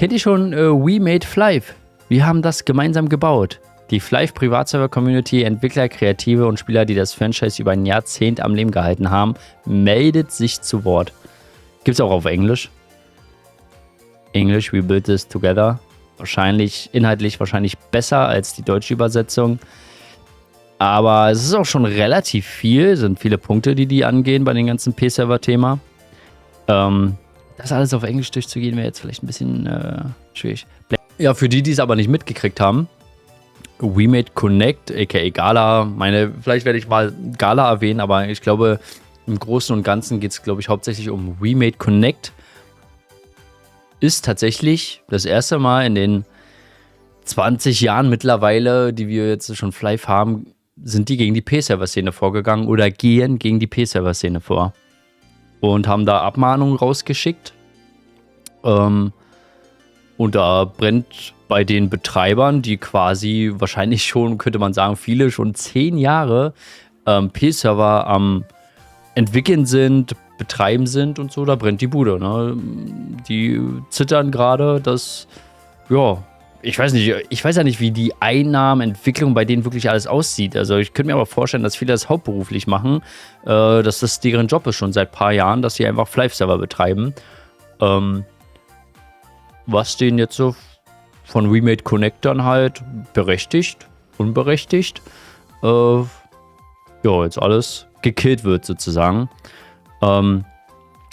Kennt ihr schon We Made Flive? Wir haben das gemeinsam gebaut. Die Flive Privatserver-Community, Entwickler, Kreative und Spieler, die das Franchise über ein Jahrzehnt am Leben gehalten haben, meldet sich zu Wort. Gibt's auch auf Englisch. English, we built this together. Inhaltlich wahrscheinlich besser als die deutsche Übersetzung. Aber es ist auch schon relativ viel, sind viele Punkte, die angehen bei dem ganzen P-Server-Thema. Das alles auf Englisch durchzugehen, wäre jetzt vielleicht ein bisschen schwierig. Ja, für die es aber nicht mitgekriegt haben, We Made Connect, aka Gala, vielleicht werde ich mal Gala erwähnen, aber ich glaube, im Großen und Ganzen geht es, glaube ich, hauptsächlich um We Made Connect. Ist tatsächlich das erste Mal in den 20 Jahren mittlerweile, die wir jetzt schon Flive haben, sind die gegen die P-Server-Szene vorgegangen oder gehen gegen die P-Server-Szene vor. Und haben da Abmahnungen rausgeschickt. Und da brennt bei den Betreibern, die quasi wahrscheinlich schon, könnte man sagen, viele schon 10 Jahre P-Server am entwickeln sind, betreiben sind und so, da brennt die Bude. Ne? Die zittern gerade, dass, ja, ich weiß ja nicht, wie die Einnahmenentwicklung bei denen wirklich alles aussieht. Also ich könnte mir aber vorstellen, dass viele das hauptberuflich machen, dass das deren Job ist schon seit ein paar Jahren, dass sie einfach Flive-Server betreiben. Was denen jetzt so von We Made Connect dann halt berechtigt, unberechtigt, jetzt alles gekillt wird sozusagen. Da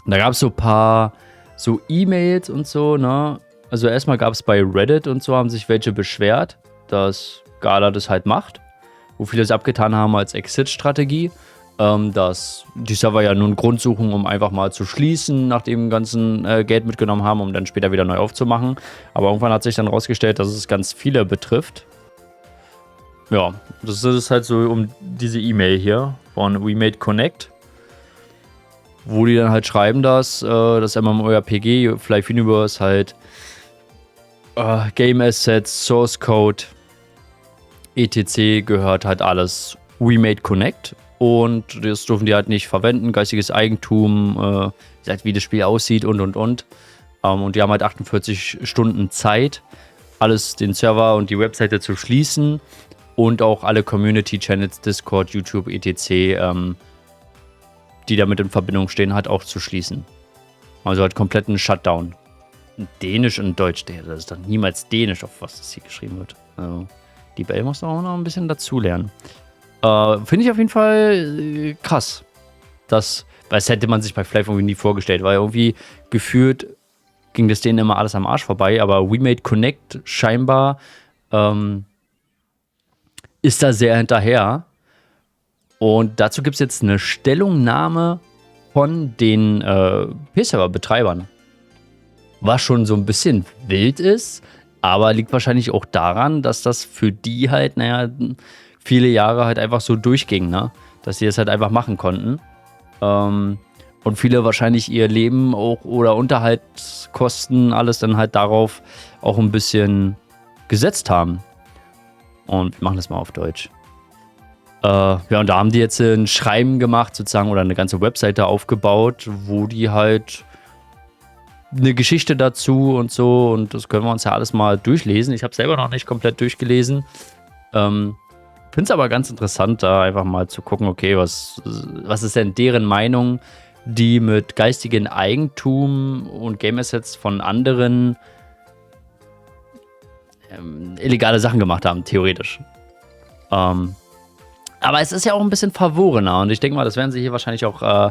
gab es so ein paar so E-Mails und so, ne? Also erstmal gab es bei Reddit und so, haben sich welche beschwert, dass Gala das halt macht, wo viele es abgetan haben als Exit-Strategie, dass die Server ja nur einen Grund suchen, um einfach mal zu schließen, nachdem ganzen Geld mitgenommen haben, um dann später wieder neu aufzumachen. Aber irgendwann hat sich dann rausgestellt, dass es ganz viele betrifft. Ja, das ist halt so um diese E-Mail hier von We Made Connect, wo die dann halt schreiben, dass das MMORPG Flive Universe halt Game Assets, Source Code, etc. gehört halt alles We Made Connect und das dürfen die halt nicht verwenden, geistiges Eigentum, wie das Spiel aussieht und. Und die haben halt 48 Stunden Zeit, alles, den Server und die Webseite zu schließen und auch alle Community-Channels, Discord, YouTube, etc., die damit in Verbindung stehen, halt auch zu schließen. Also halt kompletten Shutdown. Dänisch und Deutsch, das ist doch niemals Dänisch, auf was das hier geschrieben wird. Also, die Bell muss auch noch ein bisschen dazulernen. Finde ich auf jeden Fall krass. Das hätte man sich bei Flive irgendwie nie vorgestellt, weil irgendwie gefühlt ging das denen immer alles am Arsch vorbei, aber We Made Connect scheinbar ist da sehr hinterher. Und dazu gibt es jetzt eine Stellungnahme von den P-Server-Betreibern. Was schon so ein bisschen wild ist, aber liegt wahrscheinlich auch daran, dass das für die halt, viele Jahre halt einfach so durchging, ne? Dass sie das halt einfach machen konnten. Und viele wahrscheinlich ihr Leben auch oder Unterhaltskosten, alles dann halt darauf auch ein bisschen gesetzt haben. Und wir machen das mal auf Deutsch. Und da haben die jetzt ein Schreiben gemacht, sozusagen, oder eine ganze Webseite aufgebaut, wo die halt eine Geschichte dazu und so, und das können wir uns ja alles mal durchlesen. Ich habe selber noch nicht komplett durchgelesen. Finde es aber ganz interessant, da einfach mal zu gucken, okay, was ist denn deren Meinung, die mit geistigem Eigentum und Game Assets von anderen illegale Sachen gemacht haben, theoretisch. Aber es ist ja auch ein bisschen verworrener und ich denke mal, das werden sie hier wahrscheinlich auch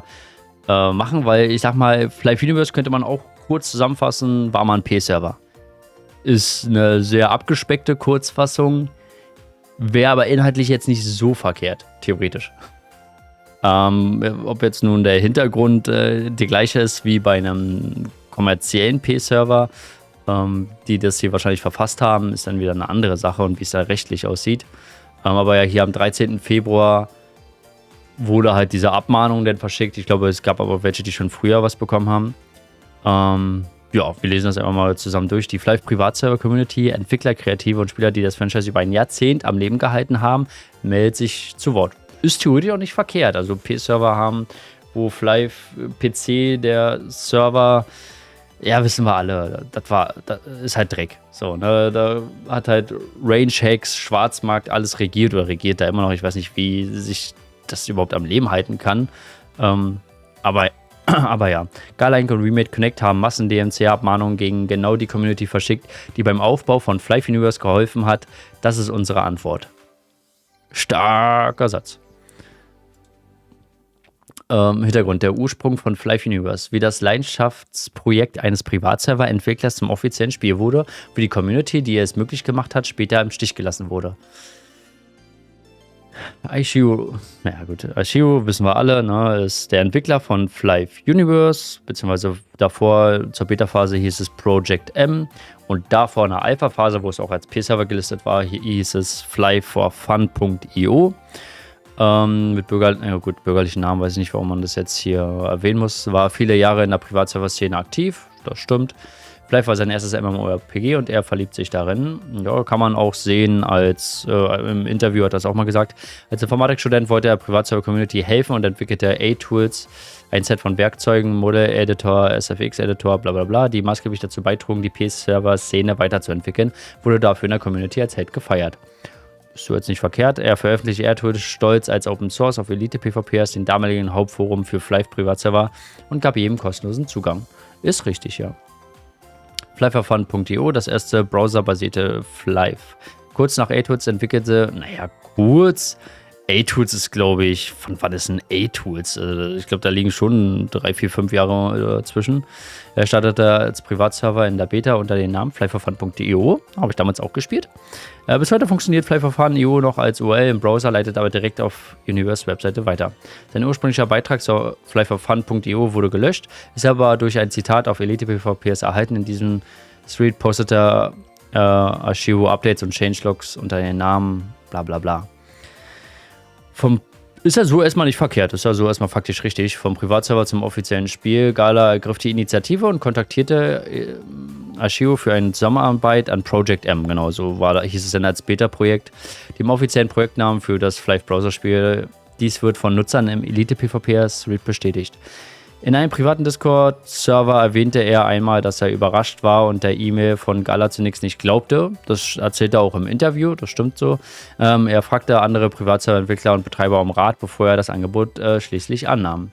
machen, weil ich sag mal, Flive Universe könnte man auch kurz zusammenfassen, war mal ein P-Server. Ist eine sehr abgespeckte Kurzfassung, wäre aber inhaltlich jetzt nicht so verkehrt, theoretisch. Ob jetzt nun der Hintergrund der gleiche ist wie bei einem kommerziellen P-Server, die das hier wahrscheinlich verfasst haben, ist dann wieder eine andere Sache und wie es da rechtlich aussieht. Aber ja, hier am 13. Februar wurde halt diese Abmahnung dann verschickt. Ich glaube, es gab aber welche, die schon früher was bekommen haben. Wir lesen das einfach mal zusammen durch. Die Flive Privatserver-Community, Entwickler, Kreative und Spieler, die das Franchise über ein Jahrzehnt am Leben gehalten haben, meldet sich zu Wort. Ist theoretisch auch nicht verkehrt. Also P-Server haben, wo Flive PC der Server Ja, wissen wir alle. Das ist halt Dreck. So, ne? Da hat halt Range-Hacks, Schwarzmarkt, alles regiert oder regiert da immer noch. Ich weiß nicht, wie sich das überhaupt am Leben halten kann. Aber ja, Garlink und Remade Connect haben Massen-DMCA-Abmahnungen gegen genau die Community verschickt, die beim Aufbau von Flive Universe geholfen hat. Das ist unsere Antwort. Starker Satz. Hintergrund: Der Ursprung von Flive Universe, wie das Leidenschaftsprojekt eines Privatserver-Entwicklers zum offiziellen Spiel wurde, wie die Community, die es möglich gemacht hat, später im Stich gelassen wurde. Aishiro, naja gut, Aishiro wissen wir alle, ne, ist der Entwickler von Flive Universe, beziehungsweise davor zur Beta-Phase hieß es Project M und davor in der Alpha-Phase, wo es auch als P-Server gelistet war, hieß es flyforfun.io. Mit bürgerlichen Namen, weiß ich nicht, warum man das jetzt hier erwähnen muss. War viele Jahre in der Privatserver-Szene aktiv, das stimmt. Flive war sein erstes MMORPG und er verliebt sich darin. Ja, kann man auch sehen, im Interview hat er das auch mal gesagt. Als Informatikstudent wollte er Privatserver-Community helfen und entwickelte A-Tools, ein Set von Werkzeugen, Model-Editor, SFX-Editor, bla bla bla, die maßgeblich dazu beitrugen, die PS-Server-Szene weiterzuentwickeln, wurde dafür in der Community als Held gefeiert. Ist so jetzt nicht verkehrt. Er veröffentlichte AirTools stolz als Open Source auf Elite PvPers, den damaligen Hauptforum für Flive Privatserver, und gab jedem kostenlosen Zugang. Ist richtig, ja. Flyforfun.io, das erste browserbasierte Flive. Kurz nach A-Tools entwickelte, A-Tools ist, glaube ich, von wann ist ein A-Tools? Ich glaube, da liegen schon 3, 4, 5 Jahre dazwischen. Er startete als Privatserver in der Beta unter dem Namen flyforfun.io. Habe ich damals auch gespielt. Bis heute funktioniert Flyforfun.io noch als URL im Browser, leitet aber direkt auf Universe-Webseite weiter. Sein ursprünglicher Beitrag zur Flyforfun.io wurde gelöscht, ist aber durch ein Zitat auf Elite PvPs erhalten. In diesem Thread postete Aishiro Updates und Changelogs unter dem Namen bla bla bla. Ist ja so erstmal nicht verkehrt, ist ja so erstmal faktisch richtig. Vom Privatserver zum offiziellen Spiel. Gala ergriff die Initiative und kontaktierte Aishiro für eine Zusammenarbeit an Project M. Genau, so hieß es dann als Beta-Projekt. Dem offiziellen Projektnamen für das Flive-Browser-Spiel. Dies wird von Nutzern im Elite-PvPers-Thread bestätigt. In einem privaten Discord-Server erwähnte er einmal, dass er überrascht war und der E-Mail von Gala zunächst nicht glaubte. Das erzählt er auch im Interview, das stimmt so. Er fragte andere Privatserver-Entwickler und Betreiber um Rat, bevor er das Angebot schließlich annahm.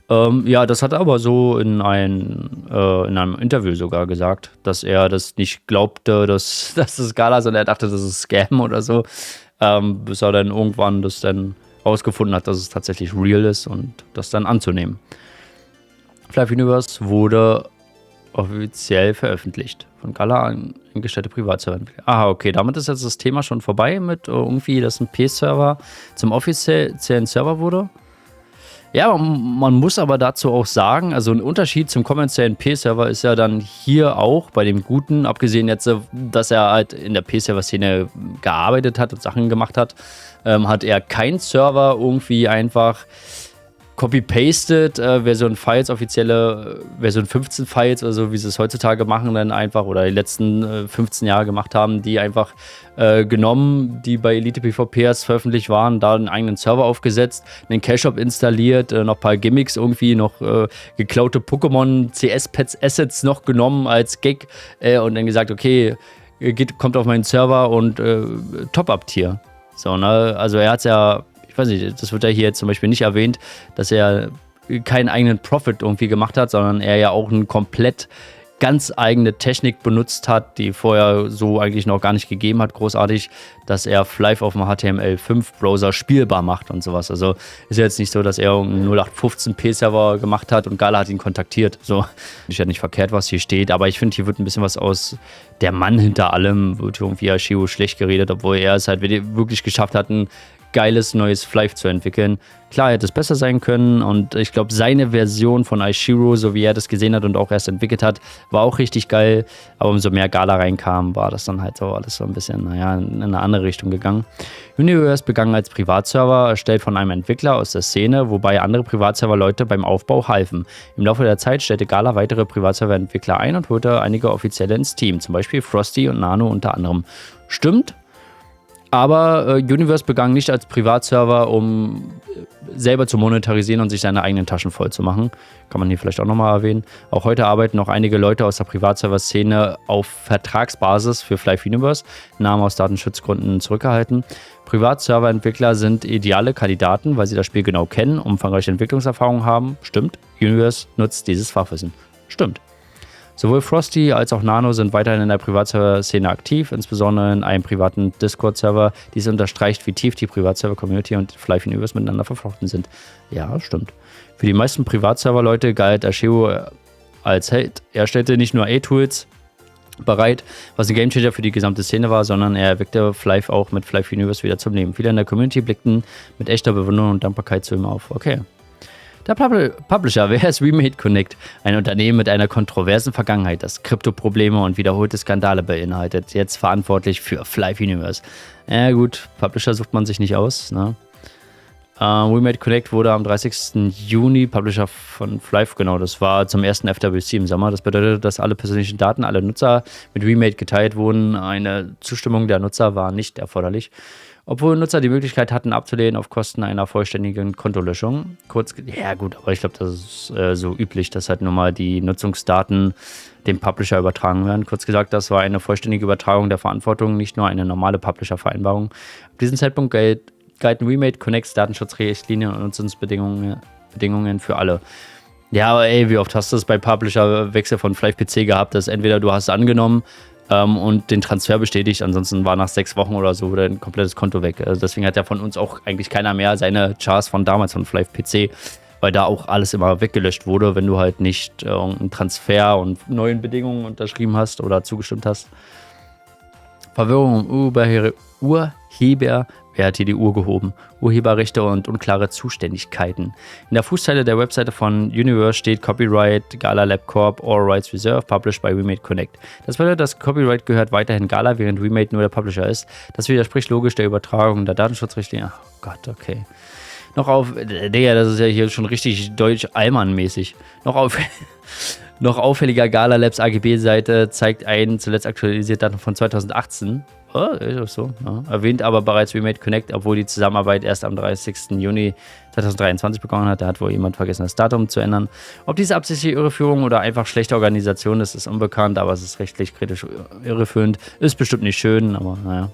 Ja, das hat er aber so in einem Interview sogar gesagt, dass er das nicht glaubte, dass das Gala ist, und er dachte, das ist Scam oder so. Bis er dann irgendwann das dann rausgefunden hat, dass es tatsächlich real ist und das dann anzunehmen. Flive Universe wurde offiziell veröffentlicht. Von Gala eingestellte Privatserver. Ah, okay, damit ist jetzt das Thema schon vorbei mit irgendwie, dass ein P-Server zum offiziellen Server wurde. Ja, man muss aber dazu auch sagen, also ein Unterschied zum kommerziellen P-Server ist ja dann hier auch bei dem Guten, abgesehen jetzt, dass er halt in der P-Server-Szene gearbeitet hat und Sachen gemacht hat, hat er keinen Server irgendwie einfach copy-pasted, Version-Files, offizielle Version 15 Files oder so, wie sie es heutzutage machen, dann einfach, oder die letzten 15 Jahre gemacht haben, die einfach genommen, die bei Elite PvPs veröffentlicht waren, da einen eigenen Server aufgesetzt, einen Cache-Shop installiert, noch ein paar Gimmicks irgendwie, noch geklaute Pokémon CS-Pets Assets noch genommen als Gag und dann gesagt, okay, kommt auf meinen Server und Top-Up-Tier. So, ne? Also er hat es ja, ich weiß nicht, das wird ja hier zum Beispiel nicht erwähnt, dass er keinen eigenen Profit irgendwie gemacht hat, sondern er ja auch eine komplett ganz eigene Technik benutzt hat, die vorher so eigentlich noch gar nicht gegeben hat, großartig, dass er Flive auf dem HTML5-Browser spielbar macht und sowas. Also ist ja jetzt nicht so, dass er einen 0815p-Server gemacht hat und Gala hat ihn kontaktiert. So, ist ja nicht verkehrt, was hier steht, aber ich finde, hier wird ein bisschen was aus der Mann hinter allem, wird irgendwie Aishiro schlecht geredet, obwohl er es halt wirklich geschafft hat, ein geiles neues Flive zu entwickeln. Klar, hätte es besser sein können und ich glaube, seine Version von Aishiro, so wie er das gesehen hat und auch erst entwickelt hat, war auch richtig geil, aber umso mehr Gala reinkam, war das dann halt so alles so ein bisschen, in eine andere Richtung gegangen. Universe begann als Privatserver, erstellt von einem Entwickler aus der Szene, wobei andere Privatserver-Leute beim Aufbau halfen. Im Laufe der Zeit stellte Gala weitere Privatserver-Entwickler ein und holte einige Offizielle ins Team, zum Beispiel Frosty und Nano unter anderem. Stimmt. Aber Universe begann nicht als Privatserver, um selber zu monetarisieren und sich seine eigenen Taschen voll zu machen. Kann man hier vielleicht auch nochmal erwähnen. Auch heute arbeiten noch einige Leute aus der Privatserver-Szene auf Vertragsbasis für Flive Universe, Namen aus Datenschutzgründen zurückgehalten. Privatserver-Entwickler sind ideale Kandidaten, weil sie das Spiel genau kennen, umfangreiche Entwicklungserfahrung haben. Stimmt. Universe nutzt dieses Fachwissen. Stimmt. Sowohl Frosty als auch Nano sind weiterhin in der Privatserver-Szene aktiv, insbesondere in einem privaten Discord-Server. Dies unterstreicht, wie tief die Privatserver-Community und Flive Universe miteinander verflochten sind. Ja, stimmt. Für die meisten Privatserver-Leute galt Asheo als Held. Er stellte nicht nur A-Tools bereit, was ein Gamechanger für die gesamte Szene war, sondern er erweckte Flive auch mit Flive Universe wieder zum Leben. Viele in der Community blickten mit echter Bewunderung und Dankbarkeit zu ihm auf. Okay. Der Publisher, wer ist Remade Connect? Ein Unternehmen mit einer kontroversen Vergangenheit, das Krypto-Probleme und wiederholte Skandale beinhaltet. Jetzt verantwortlich für Flive Universe. Ja gut, Publisher sucht man sich nicht aus. Ne? Remade Connect wurde am 30. Juni Publisher von Flive, genau, das war zum ersten FWC im Sommer. Das bedeutet, dass alle persönlichen Daten aller Nutzer mit Remade geteilt wurden. Eine Zustimmung der Nutzer war nicht erforderlich. Obwohl Nutzer die Möglichkeit hatten, abzulehnen auf Kosten einer vollständigen Kontolöschung. Ja gut, aber ich glaube, das ist so üblich, dass halt nur mal die Nutzungsdaten dem Publisher übertragen werden. Kurz gesagt, das war eine vollständige Übertragung der Verantwortung, nicht nur eine normale Publisher-Vereinbarung. Ab diesem Zeitpunkt galten Remade Connects Datenschutzrichtlinien und Nutzungsbedingungen für alle. Ja, aber ey, wie oft hast du es bei Publisher-Wechsel von Flive PC gehabt, dass entweder du hast es angenommen, und den Transfer bestätigt. Ansonsten war nach 6 Wochen oder so ein komplettes Konto weg. Also deswegen hat ja von uns auch eigentlich keiner mehr seine Chars von damals von Flive PC, weil da auch alles immer weggelöscht wurde, wenn du halt nicht irgendeinen Transfer und neuen Bedingungen unterschrieben hast oder zugestimmt hast. Verwirrung um Urheber. Wer hat hier die Uhr gehoben? Urheberrechte und unklare Zuständigkeiten. In der Fußzeile der Webseite von Universe steht Copyright Gala Lab Corp, All Rights Reserved, published by Remade Connect. Das bedeutet, das Copyright gehört weiterhin Gala, während Remade nur der Publisher ist. Das widerspricht logisch der Übertragung der Datenschutzrichtlinie. Oh Gott, okay. Digga, das ist ja hier schon richtig deutsch-Allmann-mäßig. Noch auffälliger Gala Labs AGB-Seite zeigt ein zuletzt aktualisiert Datum von 2018. Oh, ist auch so. Ja. Erwähnt aber bereits Remade Connect, obwohl die Zusammenarbeit erst am 30. Juni 2023 begonnen hat. Da hat wohl jemand vergessen, das Datum zu ändern. Ob diese absichtliche Irreführung oder einfach schlechte Organisation ist, ist unbekannt, aber es ist rechtlich kritisch irreführend. Ist bestimmt nicht schön, aber naja.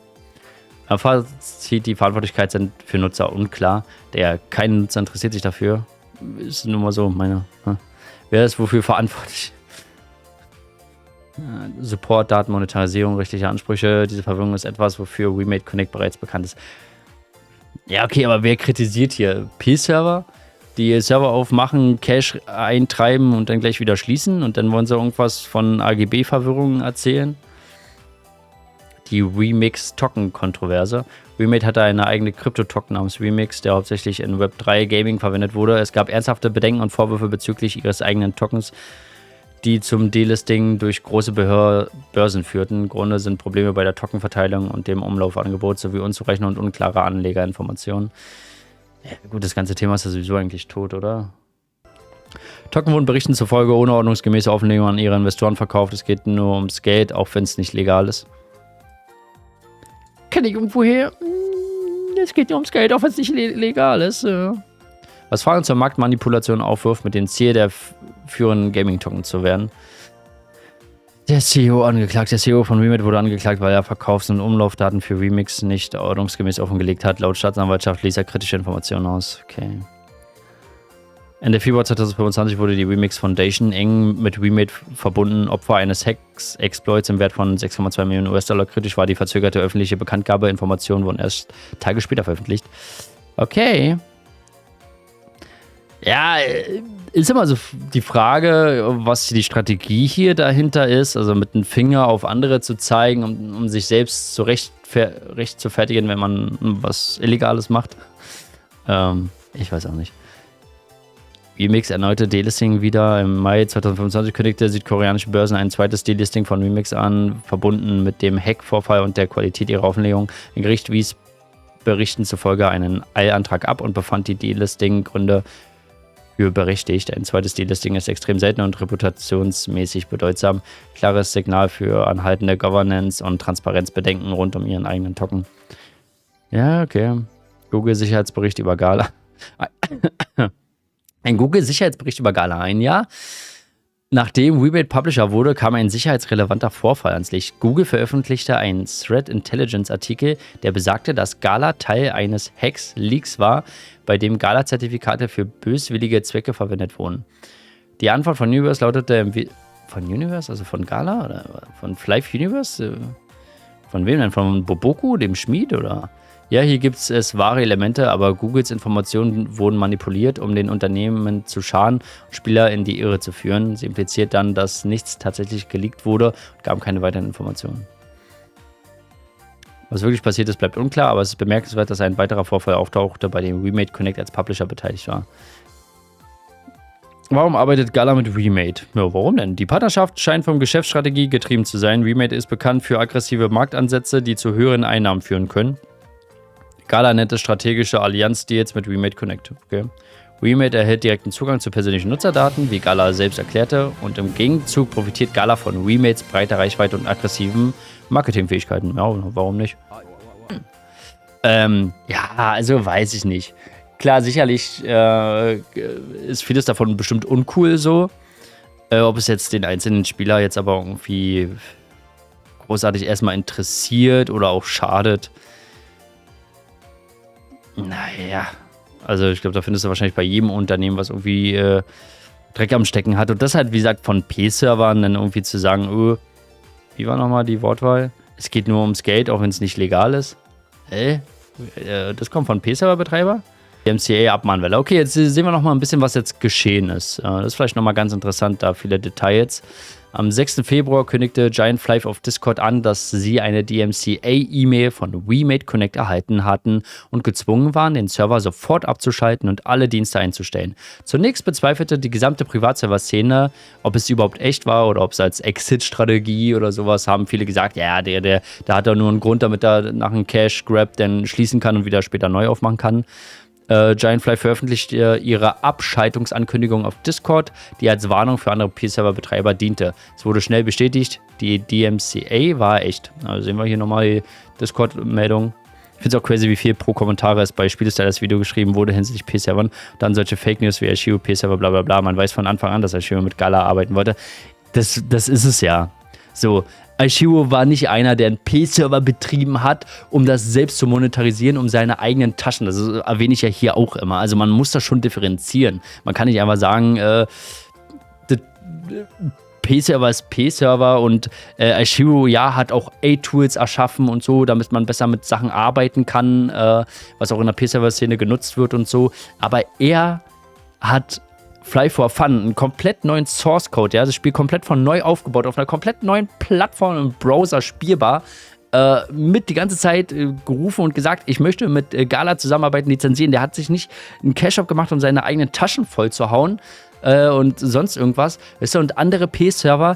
Fazit, die Verantwortlichkeit sind für Nutzer unklar. Kein Nutzer interessiert sich dafür. Ist nun mal so, meine. Wer ist wofür verantwortlich? Support, Datenmonetarisierung, rechtliche Ansprüche. Diese Verwirrung ist etwas, wofür Remade Connect bereits bekannt ist. Ja, okay, aber wer kritisiert hier? P-Server, die Server aufmachen, Cache eintreiben und dann gleich wieder schließen und dann wollen sie irgendwas von AGB-Verwirrungen erzählen? Die Remix-Token-Kontroverse. Remade hatte eine eigene Krypto-Token namens Remix, der hauptsächlich in Web3 Gaming verwendet wurde. Es gab ernsthafte Bedenken und Vorwürfe bezüglich ihres eigenen Tokens, die zum Delisting durch große Börsen führten. Gründe sind Probleme bei der Tokenverteilung und dem Umlaufangebot sowie unzureichende und unklare Anlegerinformationen. Ja, gut, das ganze Thema ist ja sowieso eigentlich tot, oder? Token wurden Berichten zufolge ohne ordnungsgemäße Offenlegung an ihre Investoren verkauft. Es geht nur ums Geld, auch wenn es nicht legal ist. Kann ich irgendwoher? Es geht nur ums Geld, auch wenn es nicht legal ist. Was Fragen zur Marktmanipulation aufwirft, mit dem Ziel der führenden Gaming-Token zu werden. Der CEO von Remade wurde angeklagt, weil er Verkaufs- und Umlaufdaten für Remix nicht ordnungsgemäß offengelegt hat. Laut Staatsanwaltschaft ließ er kritische Informationen aus. Okay. Ende Februar 2025 wurde die Remix Foundation eng mit Remade verbunden. Opfer eines Hacks-Exploits im Wert von 6,2 Millionen US-Dollar. Kritisch war die verzögerte öffentliche Bekanntgabe. Informationen wurden erst Tage später veröffentlicht. Okay. Ja, ist immer so die Frage, was die Strategie hier dahinter ist. Also mit dem Finger auf andere zu zeigen, um sich selbst zu rechtfertigen, wenn man was Illegales macht. Ich weiß auch nicht. Remix erneute Delisting wieder. Im Mai 2025 kündigte südkoreanische Börsen ein zweites Delisting von Remix an, verbunden mit dem Hack-Vorfall und der Qualität ihrer Offenlegung. Ein Gericht wies Berichten zufolge einen Eilantrag ab und befand die Delisting-Gründe für berechtigt. Ein zweites Delisting ist extrem selten und reputationsmäßig bedeutsam. Klares Signal für anhaltende Governance und Transparenzbedenken rund um ihren eigenen Token. Ja, okay. Google-Sicherheitsbericht über Gala. Ein Google-Sicherheitsbericht über Gala. Ein Jahr nachdem Remade Publisher wurde, kam ein sicherheitsrelevanter Vorfall ans Licht. Google veröffentlichte einen Threat Intelligence Artikel, der besagte, dass Gala Teil eines Hacks-Leaks war, bei dem Gala-Zertifikate für böswillige Zwecke verwendet wurden. Die Antwort von Universe lautete, von Universe, also von Gala oder von Flive Universe? Von wem denn? Von Boboku, dem Schmied, oder? Ja, hier gibt es wahre Elemente, aber Googles Informationen wurden manipuliert, um den Unternehmen zu schaden und Spieler in die Irre zu führen. Sie impliziert dann, dass nichts tatsächlich geleakt wurde und gab keine weiteren Informationen. Was wirklich passiert ist, bleibt unklar, aber es ist bemerkenswert, dass ein weiterer Vorfall auftauchte, bei dem Remade Connect als Publisher beteiligt war. Warum arbeitet Gala mit Remade? Ja, warum denn? Die Partnerschaft scheint von Geschäftsstrategie getrieben zu sein. Remade ist bekannt für aggressive Marktansätze, die zu höheren Einnahmen führen können. Gala nennt es strategische Allianz-Deals mit Remade Connect. Okay. Remade erhält direkten Zugang zu persönlichen Nutzerdaten, wie Gala selbst erklärte, und im Gegenzug profitiert Gala von Remades breiter Reichweite und aggressiven Marketingfähigkeiten. Ja, warum nicht? Ja, also weiß ich nicht. Klar, sicherlich ist vieles davon bestimmt uncool so. Ob es jetzt den einzelnen Spieler jetzt aber irgendwie großartig erstmal interessiert oder auch schadet. Naja, also ich glaube, da findest du wahrscheinlich bei jedem Unternehmen, was irgendwie Dreck am Stecken hat. Und das halt, wie gesagt, von P-Servern dann irgendwie zu sagen, wie war nochmal die Wortwahl? Es geht nur ums Geld, auch wenn es nicht legal ist. Das kommt von P-Server-Betreiber? DMCA-Abmahnwelle. Okay, jetzt sehen wir nochmal ein bisschen, was jetzt geschehen ist. Das ist vielleicht nochmal ganz interessant, da viele Details. Am 6. Februar kündigte Giant Flive auf Discord an, dass sie eine DMCA-E-Mail von Remade Connect erhalten hatten und gezwungen waren, den Server sofort abzuschalten und alle Dienste einzustellen. Zunächst bezweifelte die gesamte Privatserver-Szene, ob es überhaupt echt war oder ob es als Exit-Strategie oder sowas, haben viele gesagt, ja, der hat doch nur einen Grund, damit er nach einem Cash-Grab dann schließen kann und wieder später neu aufmachen kann. Giant Flive veröffentlichte ihre Abschaltungsankündigung auf Discord, die als Warnung für andere P-Server-Betreiber diente. Es wurde schnell bestätigt, die DMCA war echt. Also sehen wir hier nochmal die Discord-Meldung. Ich finde es auch crazy, wie viel pro Kommentare es bei Spielestyle das Video geschrieben wurde hinsichtlich P-Servern. Dann solche Fake News wie Aishio, P-Server, bla bla bla. Man weiß von Anfang an, dass Aishio mit Gala arbeiten wollte. Das ist es ja. So, Aishio war nicht einer, der einen P-Server betrieben hat, um das selbst zu monetarisieren, um seine eigenen Taschen. Das erwähne ich ja hier auch immer. Also man muss das schon differenzieren. Man kann nicht einfach sagen, P-Server ist P-Server und Aishio, ja, hat auch A-Tools erschaffen und so, damit man besser mit Sachen arbeiten kann, was auch in der P-Server-Szene genutzt wird und so. Aber er hat Fly for Fun, einen komplett neuen Source Code, ja, das Spiel komplett von neu aufgebaut, auf einer komplett neuen Plattform im Browser spielbar, mit die ganze Zeit gerufen und gesagt, ich möchte mit Gala zusammenarbeiten, lizenzieren. Der hat sich nicht einen Cash-Up gemacht, um seine eigenen Taschen voll zu hauen und sonst irgendwas. Weißt du, und andere P-Server,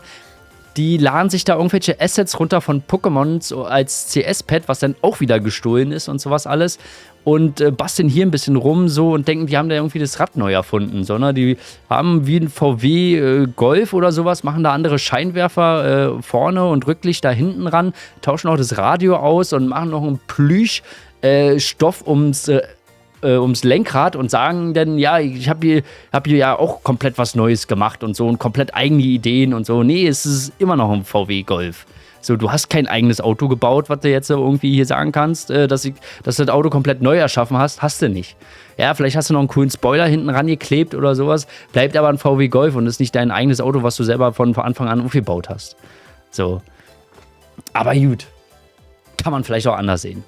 die laden sich da irgendwelche Assets runter von Pokémon so als CS-Pad, was dann auch wieder gestohlen ist und sowas alles. Und basteln hier ein bisschen rum so und denken, die haben da irgendwie das Rad neu erfunden. Sondern die haben wie ein VW Golf oder sowas, machen da andere Scheinwerfer vorne und Rücklichter hinten ran, tauschen auch das Radio aus und machen noch einen Plüschstoff ums Lenkrad und sagen dann, ja, ich hab hier ja auch komplett was Neues gemacht und so und komplett eigene Ideen und so. Nee, es ist immer noch ein VW Golf. So, du hast kein eigenes Auto gebaut, was du jetzt irgendwie hier sagen kannst, dass du das Auto komplett neu erschaffen hast du nicht. Ja, vielleicht hast du noch einen coolen Spoiler hinten rangeklebt oder sowas, bleibt aber ein VW Golf und ist nicht dein eigenes Auto, was du selber von Anfang an aufgebaut hast. So. Aber gut. Kann man vielleicht auch anders sehen.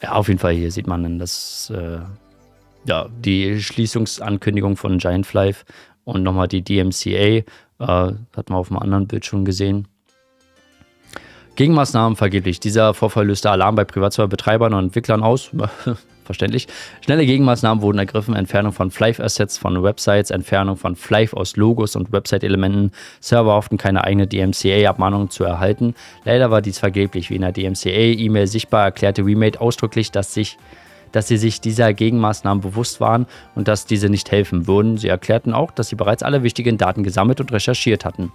Ja, auf jeden Fall, hier sieht man dann die Schließungsankündigung von Giant Flive und nochmal die DMCA. Hat man auf einem anderen Bild schon gesehen. Gegenmaßnahmen vergeblich. Dieser Vorfall löste Alarm bei Privatserverbetreibern und Entwicklern aus. Verständlich. Schnelle Gegenmaßnahmen wurden ergriffen. Entfernung von Flive-Assets von Websites, Entfernung von Flive aus Logos und Website-Elementen. Server hofften keine eigene DMCA-Abmahnung zu erhalten. Leider war dies vergeblich. Wie in der DMCA-E-Mail sichtbar, erklärte Remade ausdrücklich, dass sie sich dieser Gegenmaßnahmen bewusst waren und dass diese nicht helfen würden. Sie erklärten auch, dass sie bereits alle wichtigen Daten gesammelt und recherchiert hatten.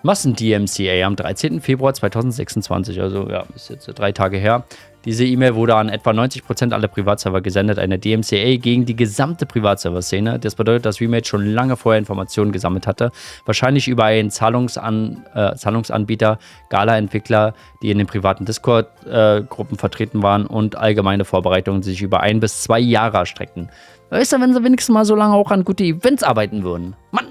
Massen-DMCA am 13. Februar 2026, also ja, ist jetzt 3 Tage her. Diese E-Mail wurde an etwa 90% aller Privatserver gesendet, eine DMCA gegen die gesamte Privatserver-Szene. Das bedeutet, dass Remade schon lange vorher Informationen gesammelt hatte, wahrscheinlich über einen Zahlungsanbieter, Gala-Entwickler, die in den privaten Discord-Gruppen vertreten waren und allgemeine Vorbereitungen, die sich über 1 bis 2 Jahre erstreckten. Weißt du, wenn sie wenigstens mal so lange auch an gute Events arbeiten würden. Mann!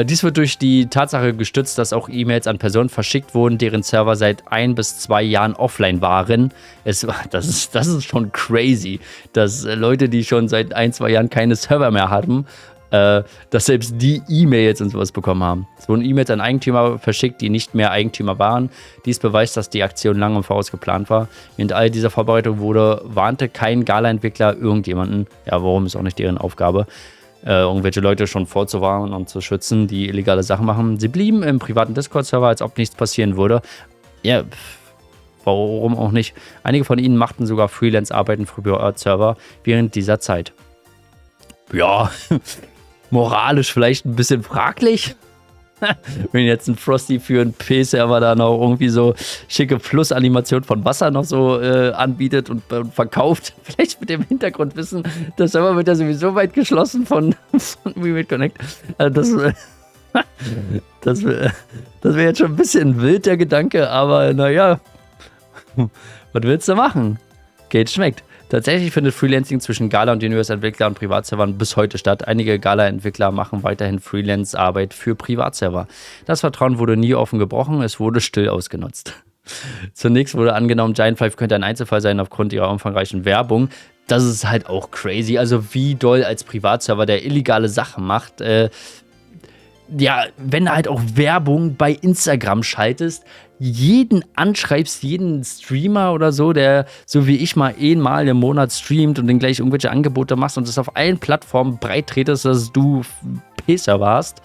Dies wird durch die Tatsache gestützt, dass auch E-Mails an Personen verschickt wurden, deren Server seit 1 bis 2 Jahren offline waren. Das ist schon crazy, dass Leute, die schon seit 1, 2 Jahren keine Server mehr hatten, dass selbst die E-Mails und sowas bekommen haben. Es wurden E-Mails an Eigentümer verschickt, die nicht mehr Eigentümer waren. Dies beweist, dass die Aktion lange im Voraus geplant war. Während all dieser Vorbereitung warnte kein Gala-Entwickler irgendjemanden, ja, warum ist auch nicht deren Aufgabe, irgendwelche Leute schon vorzuwarnen und zu schützen, die illegale Sachen machen. Sie blieben im privaten Discord-Server, als ob nichts passieren würde. Ja, warum auch nicht? Einige von ihnen machten sogar Freelance-Arbeiten für Privat-Server während dieser Zeit. Ja, moralisch vielleicht ein bisschen fraglich. Wenn jetzt ein Frosty für einen P-Server da noch irgendwie so schicke Flussanimation von Wasser noch so anbietet und verkauft, vielleicht mit dem Hintergrundwissen, der Server wird ja sowieso weit geschlossen von Remade Connect. Also das wäre jetzt schon ein bisschen wild, der Gedanke, aber naja, was willst du machen? Geld schmeckt. Tatsächlich findet Freelancing zwischen Gala und Universe-Entwicklern und Privatservern bis heute statt. Einige Gala-Entwickler machen weiterhin Freelance-Arbeit für Privatserver. Das Vertrauen wurde nie offen gebrochen, es wurde still ausgenutzt. Zunächst wurde angenommen, Giant 5 könnte ein Einzelfall sein aufgrund ihrer umfangreichen Werbung. Das ist halt auch crazy. Also wie doll als Privatserver, der illegale Sachen macht, ja, wenn du halt auch Werbung bei Instagram schaltest, jeden anschreibst, jeden Streamer oder so, der so wie ich mal einmal im Monat streamt und dann gleich irgendwelche Angebote machst und das auf allen Plattformen breit tretest, dass du P-Server hast.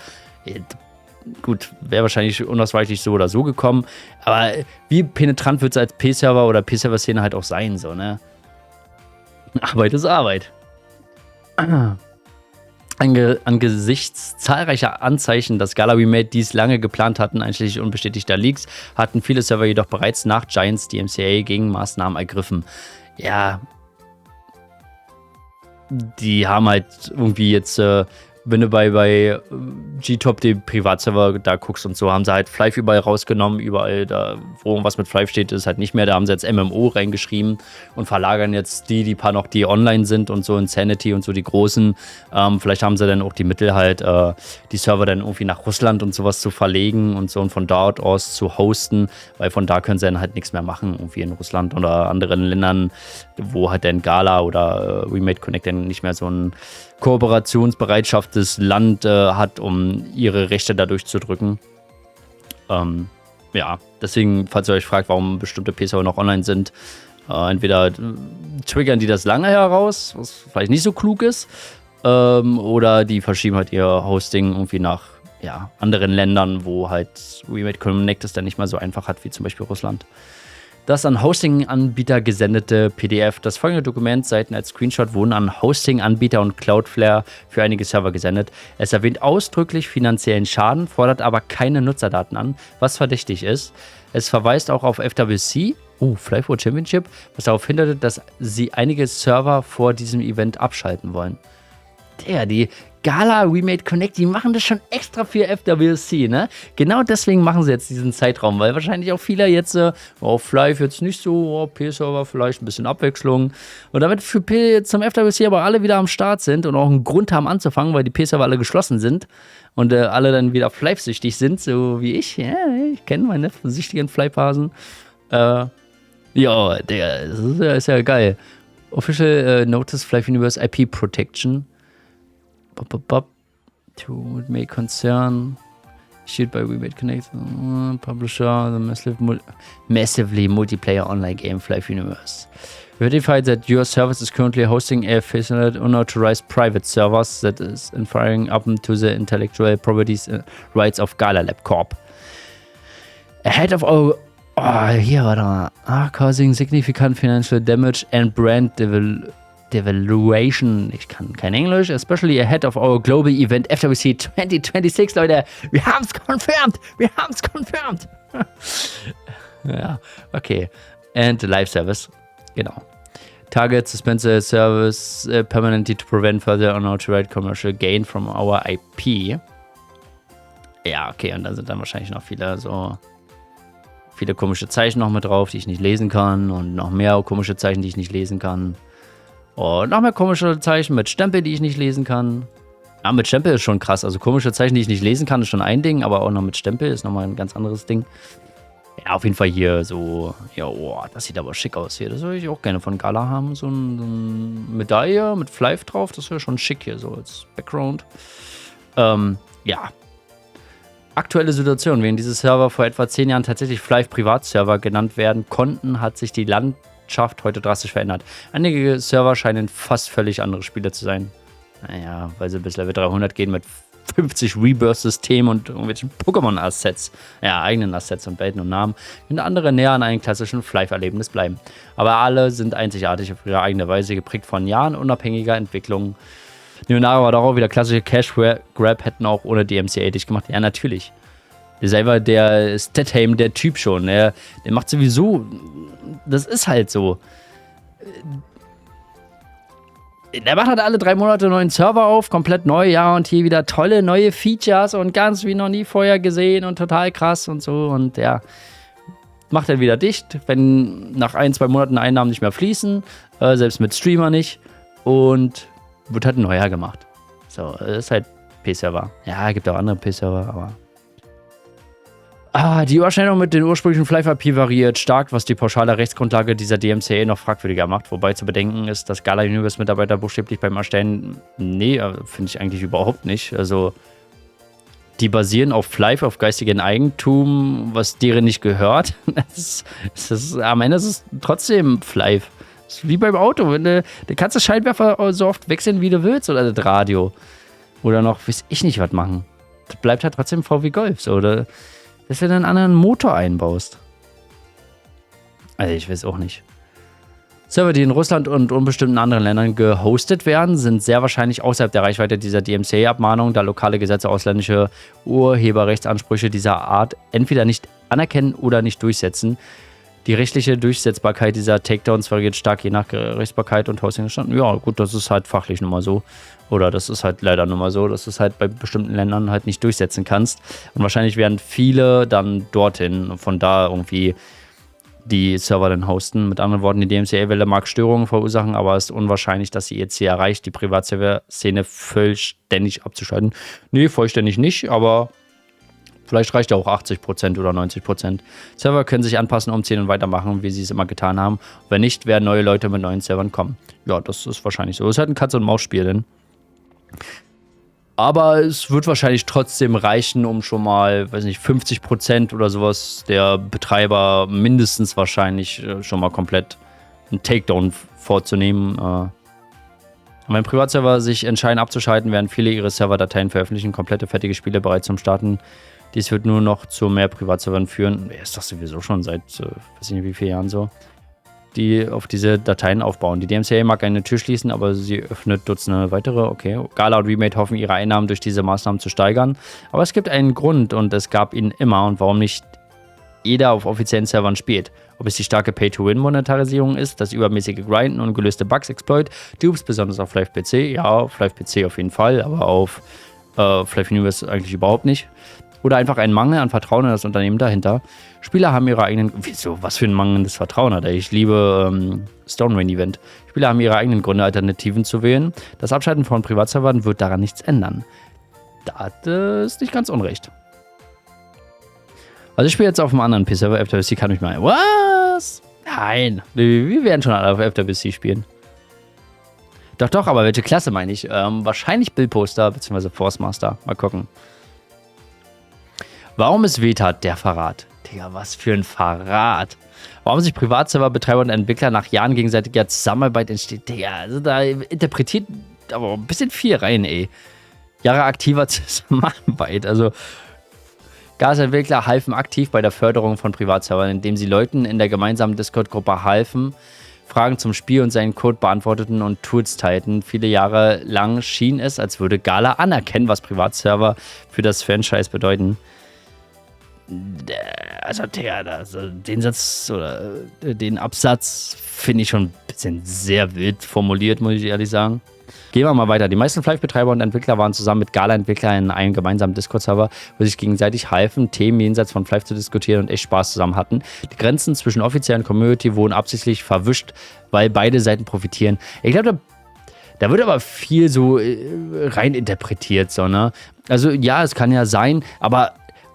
Gut, wäre wahrscheinlich unausweichlich so oder so gekommen, aber wie penetrant wird es als P-Server oder P-Server-Szene halt auch sein, so, ne? Arbeit ist Arbeit. Angesichts zahlreicher Anzeichen, dass Gala Remade dies lange geplant hatten, einschließlich unbestätigter Leaks, hatten viele Server jedoch bereits nach Giants DMCA Gegenmaßnahmen ergriffen. Ja, die haben halt irgendwie jetzt, wenn du bei G-Top, den Privatserver, da guckst und so, haben sie halt Flive überall rausgenommen, überall da, wo irgendwas mit Flive steht, ist halt nicht mehr, da haben sie jetzt MMO reingeschrieben und verlagern jetzt die paar noch, die online sind und so, Insanity und so, die großen, vielleicht haben sie dann auch die Mittel halt, die Server dann irgendwie nach Russland und sowas zu verlegen und so und von dort aus zu hosten, weil von da können sie dann halt nichts mehr machen, irgendwie in Russland oder anderen Ländern, wo halt dann Gala oder Remade Connect dann nicht mehr so ein kooperationsbereitschaftes Land hat, um ihre Rechte da durchzudrücken. Ja, deswegen, falls ihr euch fragt, warum bestimmte PC noch online sind, entweder triggern die das lange heraus, was vielleicht nicht so klug ist, oder die verschieben halt ihr Hosting irgendwie nach anderen Ländern, wo halt Remade Connect es dann nicht mal so einfach hat, wie zum Beispiel Russland. Das an Hosting-Anbieter gesendete PDF. Das folgende Dokument, Seiten als Screenshot, wurden an Hosting-Anbieter und Cloudflare für einige Server gesendet. Es erwähnt ausdrücklich finanziellen Schaden, fordert aber keine Nutzerdaten an, was verdächtig ist. Es verweist auch auf FWC, Flive World Championship, was darauf hindert, dass sie einige Server vor diesem Event abschalten wollen. Die Gala Remade Connect, die machen das schon extra für FWC, ne? Genau deswegen machen sie jetzt diesen Zeitraum, weil wahrscheinlich auch viele jetzt, Flive jetzt nicht so, P-Server vielleicht ein bisschen Abwechslung. Und damit für zum FWC aber alle wieder am Start sind und auch einen Grund haben anzufangen, weil die P-Server alle geschlossen sind und alle dann wieder Flive-süchtig sind, so wie ich. Ja, ich kenne meine süchtigen Flive-Hasen. Ja, Digga, das ist ja geil. Official Notice Flive Universe IP Protection. To may concern issued by Remade Connect, publisher, the massively multiplayer online game Flive Universe. Verify that your service is currently hosting a facilitated unauthorized private servers that is infringing up to the intellectual properties rights of Gala Lab Corp. Ahead of causing significant financial damage and brand Devaluation, ich kann kein Englisch, especially ahead of our global event FWC 2026, Leute. Wir haben es confirmed. Ja, okay. And the live service, genau. Target suspend service permanently to prevent further unauthorized commercial gain from our IP. Ja, okay, und da sind dann wahrscheinlich noch viele komische Zeichen noch mit drauf, die ich nicht lesen kann und noch mehr komische Zeichen, die ich nicht lesen kann. Und noch mehr komische Zeichen mit Stempel, die ich nicht lesen kann. Ja, mit Stempel ist schon krass. Also komische Zeichen, die ich nicht lesen kann, ist schon ein Ding, aber auch noch mit Stempel ist nochmal ein ganz anderes Ding. Ja, auf jeden Fall hier so, ja, oh, das sieht aber schick aus hier. Das würde ich auch gerne von Gala haben. So eine Medaille mit Flive drauf, das wäre schon schick hier, so als Background. Ja. Aktuelle Situation, während diese Server vor etwa 10 Jahren tatsächlich Flive Privatserver genannt werden konnten, hat sich die Landschaft heute drastisch verändert. Einige Server scheinen fast völlig andere Spiele zu sein. Naja, weil sie bis Level 300 gehen mit 50 Rebirth-Systemen und irgendwelchen Pokémon-Assets. Ja, eigenen Assets und Welten und Namen. Und andere näher an einem klassischen Flive-Erlebnis bleiben. Aber alle sind einzigartig auf ihre eigene Weise, geprägt von Jahren unabhängiger Entwicklung. Neonaro war darauf wieder klassische Cash-Grab, hätten auch ohne DMCA dich gemacht. Ja, natürlich. Selber der Statham, der Typ schon. Der macht sowieso. Das ist halt so. Der macht halt alle 3 Monate einen neuen Server auf, komplett neu, ja, und hier wieder tolle neue Features und ganz wie noch nie vorher gesehen und total krass und so. Und ja, macht er wieder dicht, wenn nach 1-2 Monaten Einnahmen nicht mehr fließen, selbst mit Streamer nicht. Und wird halt ein neuer gemacht. So, das ist halt P-Server. Ja, gibt auch andere P-Server, aber. Die Überschneidung mit den ursprünglichen Flive-IP variiert stark, was die pauschale Rechtsgrundlage dieser DMCA noch fragwürdiger macht. Wobei zu bedenken ist, dass Gala Universe-Mitarbeiter buchstäblich beim Erstellen. Nee, finde ich eigentlich überhaupt nicht. Also, die basieren auf Flive, auf geistigen Eigentum, was deren nicht gehört. Am Ende ist es trotzdem Flive. Wie beim Auto. Du kannst das Scheinwerfer so oft wechseln, wie du willst, oder das Radio. Oder noch, weiß ich nicht, was machen. Das bleibt halt trotzdem VW Golf. So, oder dass du einen anderen Motor einbaust. Also, ich weiß auch nicht. Server, die in Russland und unbestimmten anderen Ländern gehostet werden, sind sehr wahrscheinlich außerhalb der Reichweite dieser DMCA-Abmahnung, da lokale Gesetze ausländische Urheberrechtsansprüche dieser Art entweder nicht anerkennen oder nicht durchsetzen. Die rechtliche Durchsetzbarkeit dieser Takedowns variiert stark je nach Gerichtsbarkeit und Hostingstand. Ja, gut, das ist halt fachlich nun mal so. Oder das ist halt leider nun mal so, dass du es halt bei bestimmten Ländern halt nicht durchsetzen kannst. Und wahrscheinlich werden viele dann dorthin, von da irgendwie die Server dann hosten. Mit anderen Worten, die DMCA-Welle mag Störungen verursachen, aber es ist unwahrscheinlich, dass sie ihr Ziel erreicht, die Privatserver-Szene vollständig abzuschalten. Nee, vollständig nicht, aber vielleicht reicht ja auch 80% oder 90%. Server können sich anpassen, umziehen und weitermachen, wie sie es immer getan haben. Wenn nicht, werden neue Leute mit neuen Servern kommen. Ja, das ist wahrscheinlich so. Es ist halt ein Katz-und-Maus-Spiel, denn. Aber es wird wahrscheinlich trotzdem reichen, um schon mal, weiß nicht, 50% oder sowas der Betreiber mindestens wahrscheinlich schon mal komplett einen Takedown vorzunehmen. Und wenn Privatserver sich entscheiden abzuschalten, werden viele ihre Serverdateien veröffentlichen, komplette fertige Spiele bereit zum Starten. Dies wird nur noch zu mehr Privatservern führen. Ist doch sowieso schon seit, weiß ich nicht wie vielen Jahren so, die auf diese Dateien aufbauen. Die DMCA mag eine Tür schließen, aber sie öffnet Dutzende weitere. Okay, Gala und Remade hoffen, ihre Einnahmen durch diese Maßnahmen zu steigern. Aber es gibt einen Grund und es gab ihn immer und warum nicht jeder auf offiziellen Servern spielt. Ob es die starke Pay-to-Win-Monetarisierung ist, das übermäßige Grinden und gelöste Bugs-Exploit, Dupes, besonders auf Flive PC. Ja, auf Flive PC auf jeden Fall, aber auf Flive Universe eigentlich überhaupt nicht. Oder einfach ein Mangel an Vertrauen in das Unternehmen dahinter. Spieler haben ihre eigenen. Wieso? Was für ein mangelndes Vertrauen hat er? Ich liebe Stone Rain Event. Spieler haben ihre eigenen Gründe, Alternativen zu wählen. Das Abschalten von Privatservern wird daran nichts ändern. Das ist nicht ganz unrecht. Also ich spiele jetzt auf einem anderen PC-Server. FWC kann ich mal. Was? Nein. Wir werden schon alle auf FWC spielen. Doch, aber welche Klasse meine ich? Wahrscheinlich Billposter bzw. Forcemaster. Mal gucken. Warum es weht hat, der Verrat. Digga, was für ein Verrat. Warum sich Privatserverbetreiber und Entwickler nach Jahren gegenseitiger Zusammenarbeit entsteht. Digga, also da interpretiert aber ein bisschen viel rein, ey. Jahre aktiver Zusammenarbeit. Also, Gas-Entwickler halfen aktiv bei der Förderung von Privatservern, indem sie Leuten in der gemeinsamen Discord-Gruppe halfen, Fragen zum Spiel und seinen Code beantworteten und Tools teilten. Viele Jahre lang schien es, als würde Gala anerkennen, was Privatserver für das Franchise bedeuten. Also, den Satz oder den Absatz finde ich schon ein bisschen sehr wild formuliert, muss ich ehrlich sagen. Gehen wir mal weiter. Die meisten Flive-Betreiber und Entwickler waren zusammen mit Gala-Entwicklern in einem gemeinsamen Discord-Server, wo sich gegenseitig halfen, Themen jenseits von Flive zu diskutieren und echt Spaß zusammen hatten. Die Grenzen zwischen offiziellen Community wurden absichtlich verwischt, weil beide Seiten profitieren. Ich glaube, da wird aber viel so rein interpretiert, so, ne? Also ja, es kann ja sein, aber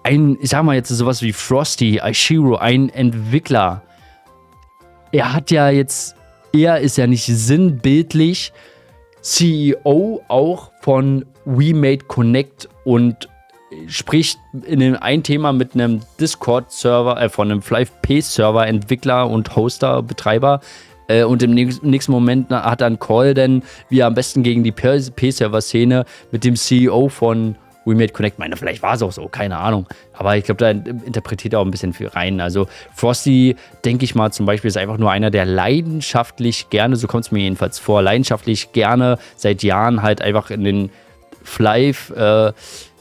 ich sag mal jetzt sowas wie Frosty, Aishiro, ein Entwickler, er ist ja nicht sinnbildlich CEO auch von We Made Connect und spricht in ein Thema mit einem Discord-Server, von einem Flive-P-Server, Entwickler und Hoster, Betreiber. Und im nächsten Moment hat er einen Call, denn wie er am besten gegen die P-Server-Szene mit dem CEO von We Made Connect. Meine, vielleicht war es auch so, keine Ahnung. Aber ich glaube, da interpretiert er auch ein bisschen viel rein. Also Frosty, denke ich mal, zum Beispiel ist einfach nur einer, der leidenschaftlich gerne, so kommt es mir jedenfalls vor, leidenschaftlich gerne seit Jahren halt einfach in den Flive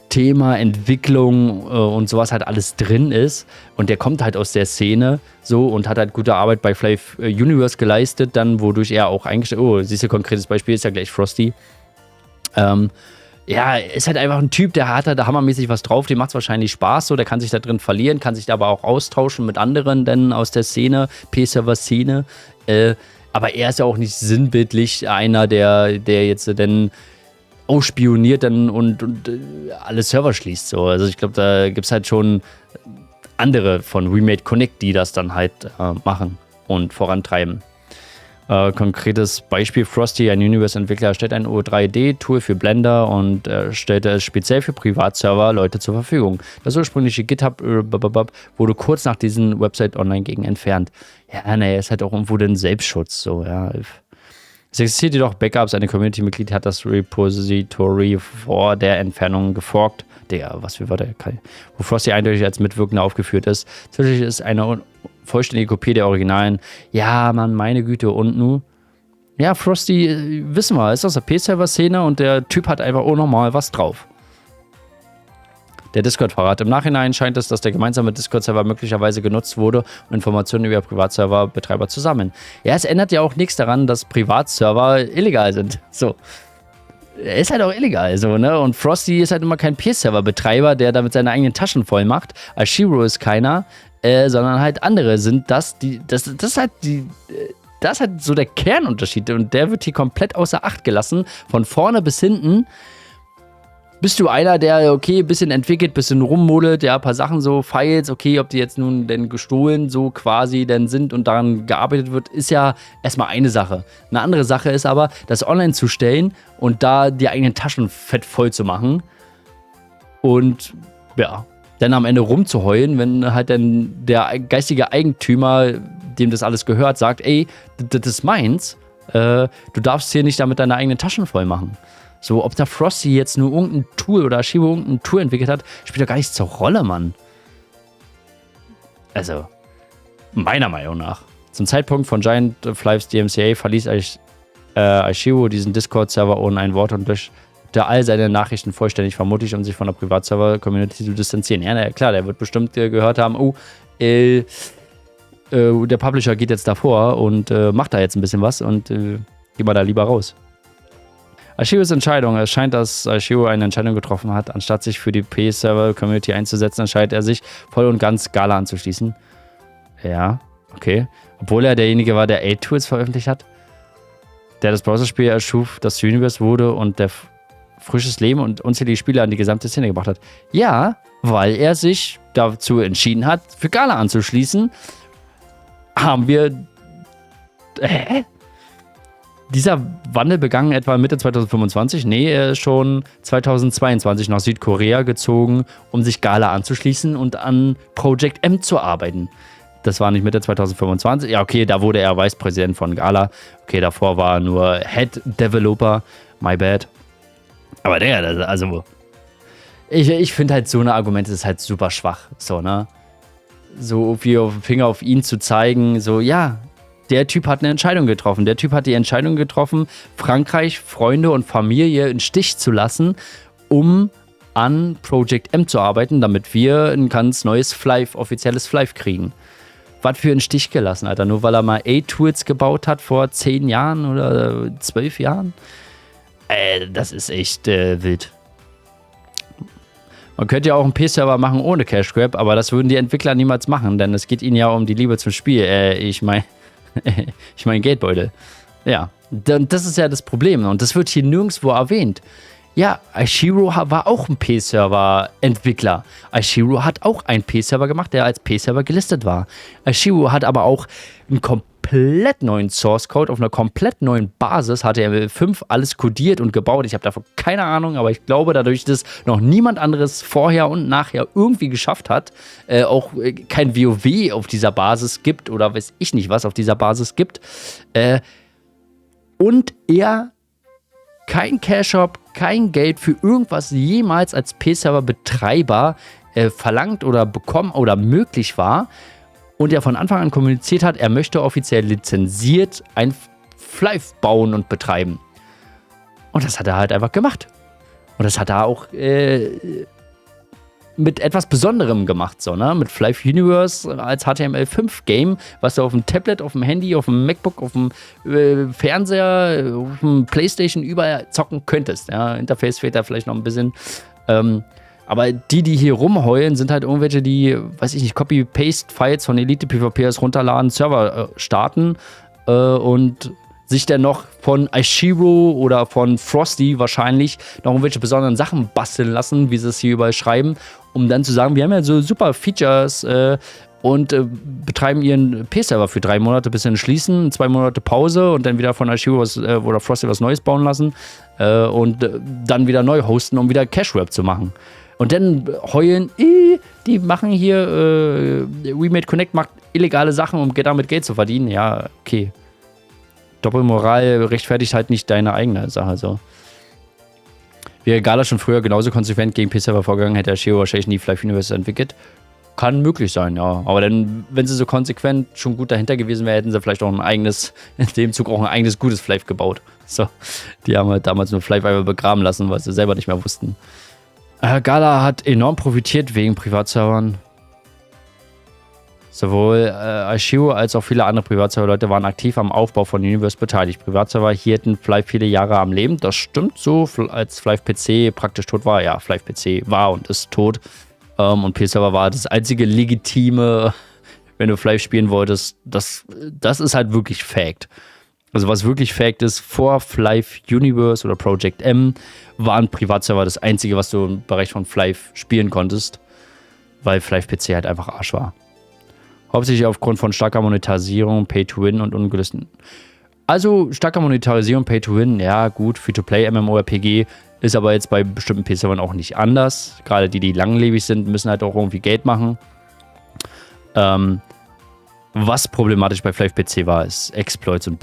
Thema, Entwicklung und sowas halt alles drin ist. Und der kommt halt aus der Szene so und hat halt gute Arbeit bei Flive Universe geleistet, dann wodurch er auch eingestellt, siehst du, konkretes Beispiel ist ja gleich Frosty. Ja, ist halt einfach ein Typ, der hat da hammermäßig was drauf, dem macht es wahrscheinlich Spaß, so, der kann sich da drin verlieren, kann sich da aber auch austauschen mit anderen denn aus der Szene, P-Server-Szene. Aber er ist ja auch nicht sinnbildlich einer, der jetzt dann ausspioniert dann und alle Server schließt. So. Also ich glaube, da gibt es halt schon andere von We Made Connect, die das dann halt machen und vorantreiben. Konkretes Beispiel: Frosty, ein Universe-Entwickler, erstellt ein O3D-Tool für Blender und stellte es speziell für Privatserver Leute zur Verfügung. Das ursprüngliche GitHub wurde kurz nach diesem Website online gegen entfernt. Ja, ne, ist halt auch irgendwo den Selbstschutz. So, ja. Es existiert jedoch Backups. Eine Community-Mitglied hat das Repository vor der Entfernung geforkt. Digga, was für Wörter kann ich? Wo Frosty eindeutig als Mitwirkender aufgeführt ist. Zusätzlich ist eine vollständige Kopie der Originalen. Ja, Mann, meine Güte. Und nu? Ja, Frosty, wissen wir, ist aus der P-Server-Szene und der Typ hat einfach auch nochmal was drauf. Der Discord-Verrat. Im Nachhinein scheint es, dass der gemeinsame Discord-Server möglicherweise genutzt wurde, um Informationen über Privatserver-Betreiber zu sammeln. Ja, es ändert ja auch nichts daran, dass Privatserver illegal sind. So. Er ist halt auch illegal, so, ne? Und Frosty ist halt immer kein P-Server-Betreiber, der damit seine eigenen Taschen voll macht. Aishiro ist keiner, sondern halt andere sind das ist halt so der Kernunterschied und der wird hier komplett außer Acht gelassen, von vorne bis hinten. Bist du einer, der, okay, ein bisschen entwickelt, ein bisschen rummodelt, ja, ein paar Sachen so, Files, okay, ob die jetzt nun denn gestohlen so quasi denn sind und daran gearbeitet wird, ist ja erstmal eine Sache. Eine andere Sache ist aber, das online zu stellen und da die eigenen Taschen fett voll zu machen und, ja, dann am Ende rumzuheulen, wenn halt dann der geistige Eigentümer, dem das alles gehört, sagt, ey, das ist meins, du darfst hier nicht damit deine eigenen Taschen voll machen. So, ob da Frosty jetzt nur irgendein Tool oder Aishiro irgendein Tool entwickelt hat, spielt doch gar nichts zur Rolle, Mann. Also, meiner Meinung nach. Zum Zeitpunkt von Giant Flives DMCA verließ Aishiro diesen Discord-Server ohne ein Wort und löschte all seine Nachrichten vollständig, vermutlich, um sich von der Privatserver-Community zu distanzieren. Ja, na, klar, der wird bestimmt gehört haben, der Publisher geht jetzt davor und macht da jetzt ein bisschen was und gehen wir da lieber raus. Aishiros Entscheidung. Es scheint, dass Aishiro eine Entscheidung getroffen hat. Anstatt sich für die P-Server-Community einzusetzen, entscheidet er sich, voll und ganz Gala anzuschließen. Ja, okay. Obwohl er derjenige war, der 8-Tools veröffentlicht hat, der das Browserspiel erschuf, das Universe wurde und der frisches Leben und unzählige Spiele an die gesamte Szene gebracht hat. Ja, weil er sich dazu entschieden hat, für Gala anzuschließen, haben wir... Dieser Wandel begann etwa Mitte 2025. Nee, er ist schon 2022 nach Südkorea gezogen, um sich Gala anzuschließen und an Project M zu arbeiten. Das war nicht Mitte 2025. Ja, okay, da wurde er Vicepräsident von Gala. Okay, davor war er nur Head Developer. My bad. Aber der, also... Ich finde halt, so eine Argumente ist halt super schwach. So, ne? So wie auf den Finger auf ihn zu zeigen, so, ja... der Typ hat eine Entscheidung getroffen. Der Typ hat die Entscheidung getroffen, Frankreich, Freunde und Familie in Stich zu lassen, um an Project M zu arbeiten, damit wir ein ganz neues Flive, offizielles Flive kriegen. Was für einen Stich gelassen, Alter. Nur weil er mal A-Tools gebaut hat vor 10 Jahren oder 12 Jahren. Das ist echt wild. Man könnte ja auch einen P-Server machen ohne Cash Grab, aber das würden die Entwickler niemals machen, denn es geht ihnen ja um die Liebe zum Spiel. Ich mein Geldbeutel. Ja, das ist ja das Problem und das wird hier nirgendwo erwähnt. Ja, Aishiro war auch ein P-Server-Entwickler. Aishiro hat auch einen P-Server gemacht, der als P-Server gelistet war. Aishiro hat aber auch einen komplett neuen Source-Code auf einer komplett neuen Basis, HTML5, alles codiert und gebaut. Ich habe davon keine Ahnung, aber ich glaube, dadurch, dass noch niemand anderes vorher und nachher irgendwie geschafft hat, auch kein WoW auf dieser Basis gibt oder weiß ich nicht, was auf dieser Basis gibt, und er kein Cash-Shop, kein Geld für irgendwas jemals als P-Server-Betreiber verlangt oder bekommen oder möglich war und er von Anfang an kommuniziert hat, er möchte offiziell lizenziert ein Flive bauen und betreiben. Und das hat er halt einfach gemacht. Und das hat er auch mit etwas Besonderem gemacht, so, ne? Mit Flive Universe als HTML5-Game, was du auf dem Tablet, auf dem Handy, auf dem MacBook, auf dem Fernseher, auf dem Playstation überall zocken könntest. Ja? Interface fehlt da vielleicht noch ein bisschen. Aber die hier rumheulen, sind halt irgendwelche, die, weiß ich nicht, Copy-Paste-Files von Elite-PvPers runterladen, Server starten und sich dann noch von Aishiro oder von Frosty wahrscheinlich noch irgendwelche besonderen Sachen basteln lassen, wie sie es hier überall schreiben, um dann zu sagen, wir haben ja so super Features und betreiben ihren P-Server für 3 Monate bis hin schließen, 2 Monate Pause und dann wieder von Aishiro oder Frosty was Neues bauen lassen und dann wieder neu hosten, um wieder Cash-Grab zu machen. Und dann heulen, die machen hier, WeMade Connect macht illegale Sachen, um damit Geld zu verdienen. Ja, okay. Doppelmoral rechtfertigt halt nicht deine eigene Sache. So. Wäre Gala schon früher genauso konsequent gegen P-Server vorgegangen, hätte Aishiro wahrscheinlich nie Flive Universe entwickelt. Kann möglich sein, ja. Aber dann, wenn sie so konsequent schon gut dahinter gewesen wären, hätten sie vielleicht auch ein eigenes, in dem Zug auch ein eigenes gutes Flive gebaut. So. Die haben halt damals nur Flive einfach begraben lassen, weil sie selber nicht mehr wussten. Gala hat enorm profitiert wegen Privatservern. Sowohl Aishiro als auch viele andere Privatserver-Leute waren aktiv am Aufbau von Universe beteiligt. Privatserver hielten Flive viele Jahre am Leben. Das stimmt so, als Flive PC praktisch tot war. Ja, Flive PC war und ist tot. Und P-Server war das einzige legitime, wenn du Flive spielen wolltest. Das ist halt wirklich Fact. Also was wirklich Fact ist, vor Flive Universe oder Project M waren Privatserver das einzige, was du im Bereich von Flive spielen konntest. Weil Flive PC halt einfach Arsch war. Hauptsächlich aufgrund von starker Monetarisierung, Pay-to-Win und ungelösten. Also starker Monetarisierung, Pay-to-Win, ja gut, Free-to-Play, MMORPG ist aber jetzt bei bestimmten PC-Servern auch nicht anders. Gerade die langlebig sind, müssen halt auch irgendwie Geld machen. Was problematisch bei Flive PC war, ist Exploits und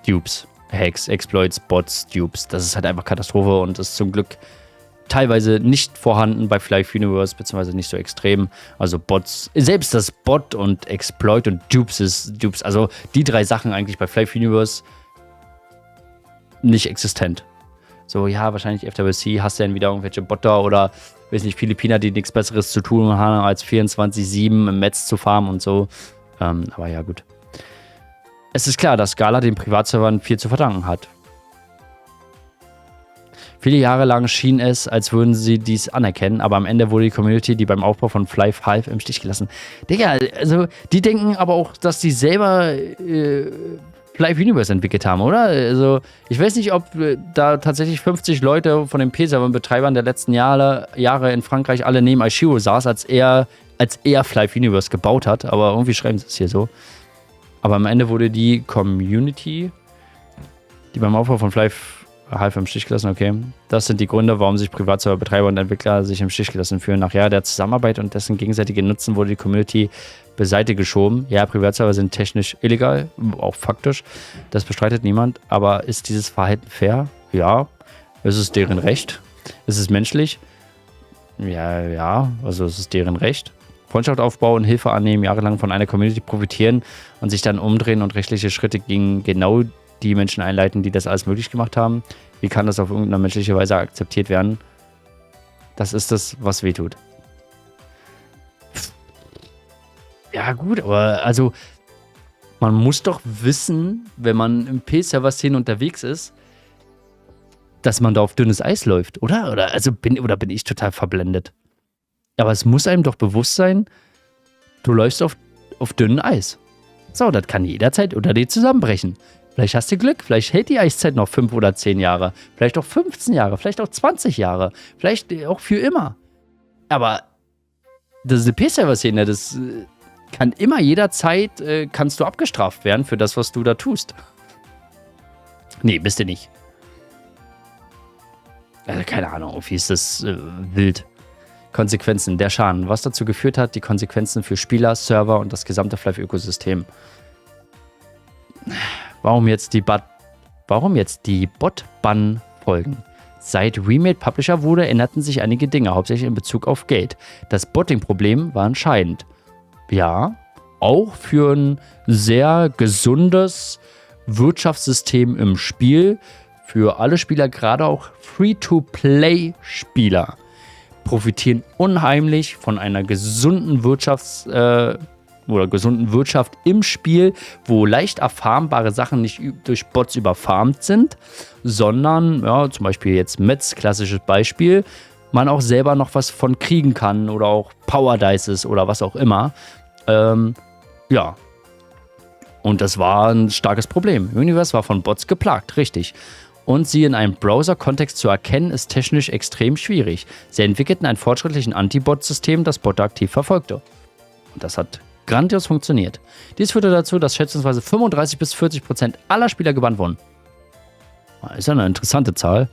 Dupes. Hacks, Exploits, Bots, Dupes. Das ist halt einfach Katastrophe und ist zum Glück teilweise nicht vorhanden bei Flive Universe, beziehungsweise nicht so extrem. Also Bots, selbst das Bot und Exploit und Dupes, also die 3 Sachen eigentlich bei Flive Universe nicht existent. So, ja, wahrscheinlich FWC hast du dann wieder irgendwelche Botter oder, weiß nicht, Philippiner, die nichts Besseres zu tun haben, als 24/7 im Metz zu farmen und so. Aber ja, gut. Es ist klar, dass Gala den Privatservern viel zu verdanken hat. Viele Jahre lang schien es, als würden sie dies anerkennen, aber am Ende wurde die Community, die beim Aufbau von Flive half, im Stich gelassen. Digga, also die denken aber auch, dass die selber Flive Universe entwickelt haben, oder? Also ich weiß nicht, ob da tatsächlich 50 Leute von den P-Server-Betreibern der letzten Jahre in Frankreich alle neben Aishiro saß, als er Flive Universe gebaut hat, aber irgendwie schreiben sie es hier so. Aber am Ende wurde die Community, die beim Aufbau von Flive half im Stich gelassen, okay. Das sind die Gründe, warum sich Privatserverbetreiber und Entwickler sich im Stich gelassen fühlen. Nach Jahren der Zusammenarbeit und dessen gegenseitigen Nutzen wurde die Community beiseite geschoben. Ja, Privatserver sind technisch illegal, auch faktisch. Das bestreitet niemand. Aber ist dieses Verhalten fair? Ja. Ist es deren Recht? Ist es menschlich? Ja, also es ist deren Recht. Freundschaft aufbauen, Hilfe annehmen, jahrelang von einer Community profitieren und sich dann umdrehen und rechtliche Schritte gegen genau die Menschen einleiten, die das alles möglich gemacht haben. Wie kann das auf irgendeine menschliche Weise akzeptiert werden? Das ist das, was wehtut. Ja gut, aber also man muss doch wissen, wenn man im P-Server-Szene unterwegs ist, dass man da auf dünnes Eis läuft, oder? Oder bin ich total verblendet? Aber es muss einem doch bewusst sein, du läufst auf dünnem Eis. So, das kann jederzeit unter dir zusammenbrechen. Vielleicht hast du Glück, vielleicht hält die Eiszeit noch 5 oder 10 Jahre, vielleicht auch 15 Jahre, vielleicht auch 20 Jahre, vielleicht auch für immer. Aber das ist eine P-Server-Szene, das kann immer jederzeit, kannst du abgestraft werden für das, was du da tust. Nee, bist du nicht. Also keine Ahnung, wie ist das wild. Konsequenzen, der Schaden, was dazu geführt hat, die Konsequenzen für Spieler, Server und das gesamte Fluff-Ökosystem. Warum jetzt die Bot-Ban-Folgen? Seit Remade Publisher wurde, änderten sich einige Dinge, hauptsächlich in Bezug auf Geld. Das Botting-Problem war entscheidend. Ja, auch für ein sehr gesundes Wirtschaftssystem im Spiel, für alle Spieler, gerade auch Free-to-Play-Spieler, profitieren unheimlich von einer gesunden Wirtschaft im Spiel, wo leicht erfarmbare Sachen nicht durch Bots überfarmt sind, sondern, ja, zum Beispiel jetzt Metz, klassisches Beispiel, man auch selber noch was von kriegen kann oder auch Power Dices oder was auch immer. Ja. Und das war ein starkes Problem. Universe war von Bots geplagt, richtig. Und sie in einem Browser-Kontext zu erkennen, ist technisch extrem schwierig. Sie entwickelten ein fortschrittliches Anti-Bot-System, das Bot aktiv verfolgte. Und das hat grandios funktioniert. Dies führte dazu, dass schätzungsweise 35-40% aller Spieler gebannt wurden. Ist ja eine interessante Zahl.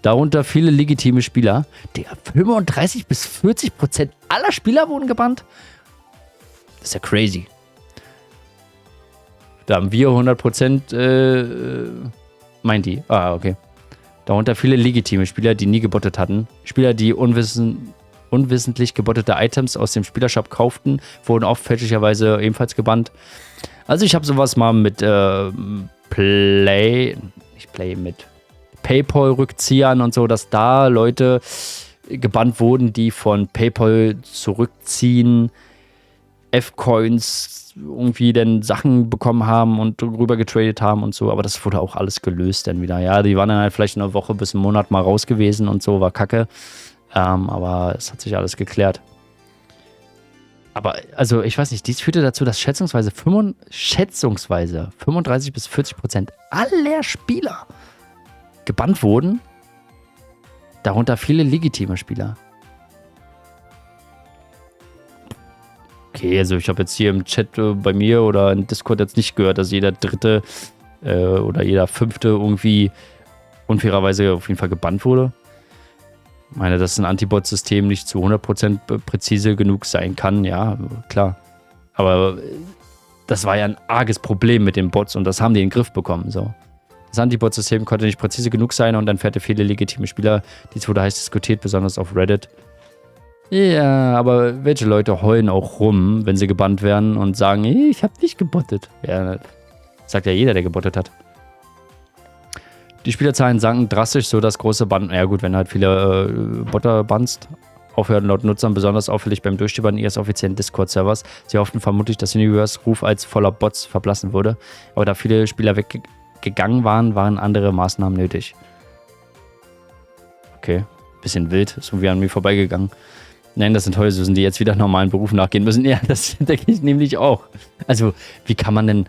Darunter viele legitime Spieler. Digga, 35-40% aller Spieler wurden gebannt? Das ist ja crazy. Da haben wir 100%, meint die. Ah, okay. Darunter viele legitime Spieler, die nie gebottet hatten. Spieler, die unwissentlich gebottete Items aus dem Spielershop kauften, wurden auch fälschlicherweise ebenfalls gebannt. Also ich habe sowas mal mit mit PayPal-Rückziehern und so, dass da Leute gebannt wurden, die von PayPal zurückziehen, F-Coins irgendwie dann Sachen bekommen haben und rüber getradet haben und so, aber das wurde auch alles gelöst dann wieder. Ja, die waren dann halt vielleicht eine Woche bis einen Monat mal raus gewesen und so, war kacke. Aber es hat sich alles geklärt. Aber, also, ich weiß nicht, dies führte dazu, dass schätzungsweise 35-40% aller Spieler gebannt wurden. Darunter viele legitime Spieler. Okay, also ich habe jetzt hier im Chat bei mir oder in Discord jetzt nicht gehört, dass jeder Dritte oder jeder Fünfte irgendwie unfairerweise auf jeden Fall gebannt wurde. Ich meine, dass ein Anti-Bot-System nicht zu 100% präzise genug sein kann, ja, klar. Aber das war ja ein arges Problem mit den Bots und das haben die in den Griff bekommen, so. Das Anti-Bot-System konnte nicht präzise genug sein und dann fährte viele legitime Spieler. Dies wurde heiß diskutiert, besonders auf Reddit. Ja, aber welche Leute heulen auch rum, wenn sie gebannt werden und sagen, ich hab nicht gebottet. Ja, sagt ja jeder, der gebottet hat. Die Spielerzahlen sanken drastisch, so dass große Banden, ja gut, wenn halt viele Botter bannst, aufhören laut Nutzern besonders auffällig beim Durchstöbern ihres offiziellen Discord-Servers. Sie hofften vermutlich, dass Universe-Ruf als voller Bots verblassen würde. Aber da viele Spieler weggegangen waren andere Maßnahmen nötig. Okay, bisschen wild, ist irgendwie an mir vorbeigegangen. Nein, das sind Heulsüßen, die jetzt wieder normalen Berufen nachgehen müssen. Ja, das denke ich nämlich auch. Also, wie kann man denn...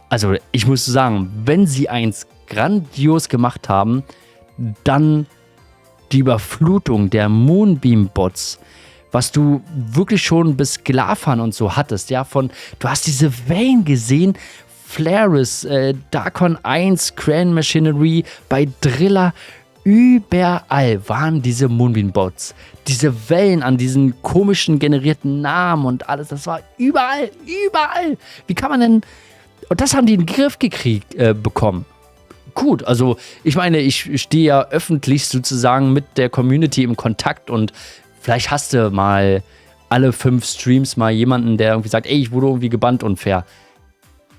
Also, ich muss sagen, wenn sie eins grandios gemacht haben, dann die Überflutung der Moonbeam-Bots, was du wirklich schon bis Glafan und so hattest, ja, du hast diese Wellen gesehen, Flaris, Darkon 1, Grand Machinery, bei Driller, überall waren diese Moonbeam-Bots. Diese Wellen an diesen komischen generierten Namen und alles, das war überall. Wie kann man denn... Und das haben die in den Griff bekommen. Gut, also ich meine, ich stehe ja öffentlich sozusagen mit der Community im Kontakt und vielleicht hast du mal alle 5 Streams mal jemanden, der irgendwie sagt, ey, ich wurde irgendwie gebannt, unfair.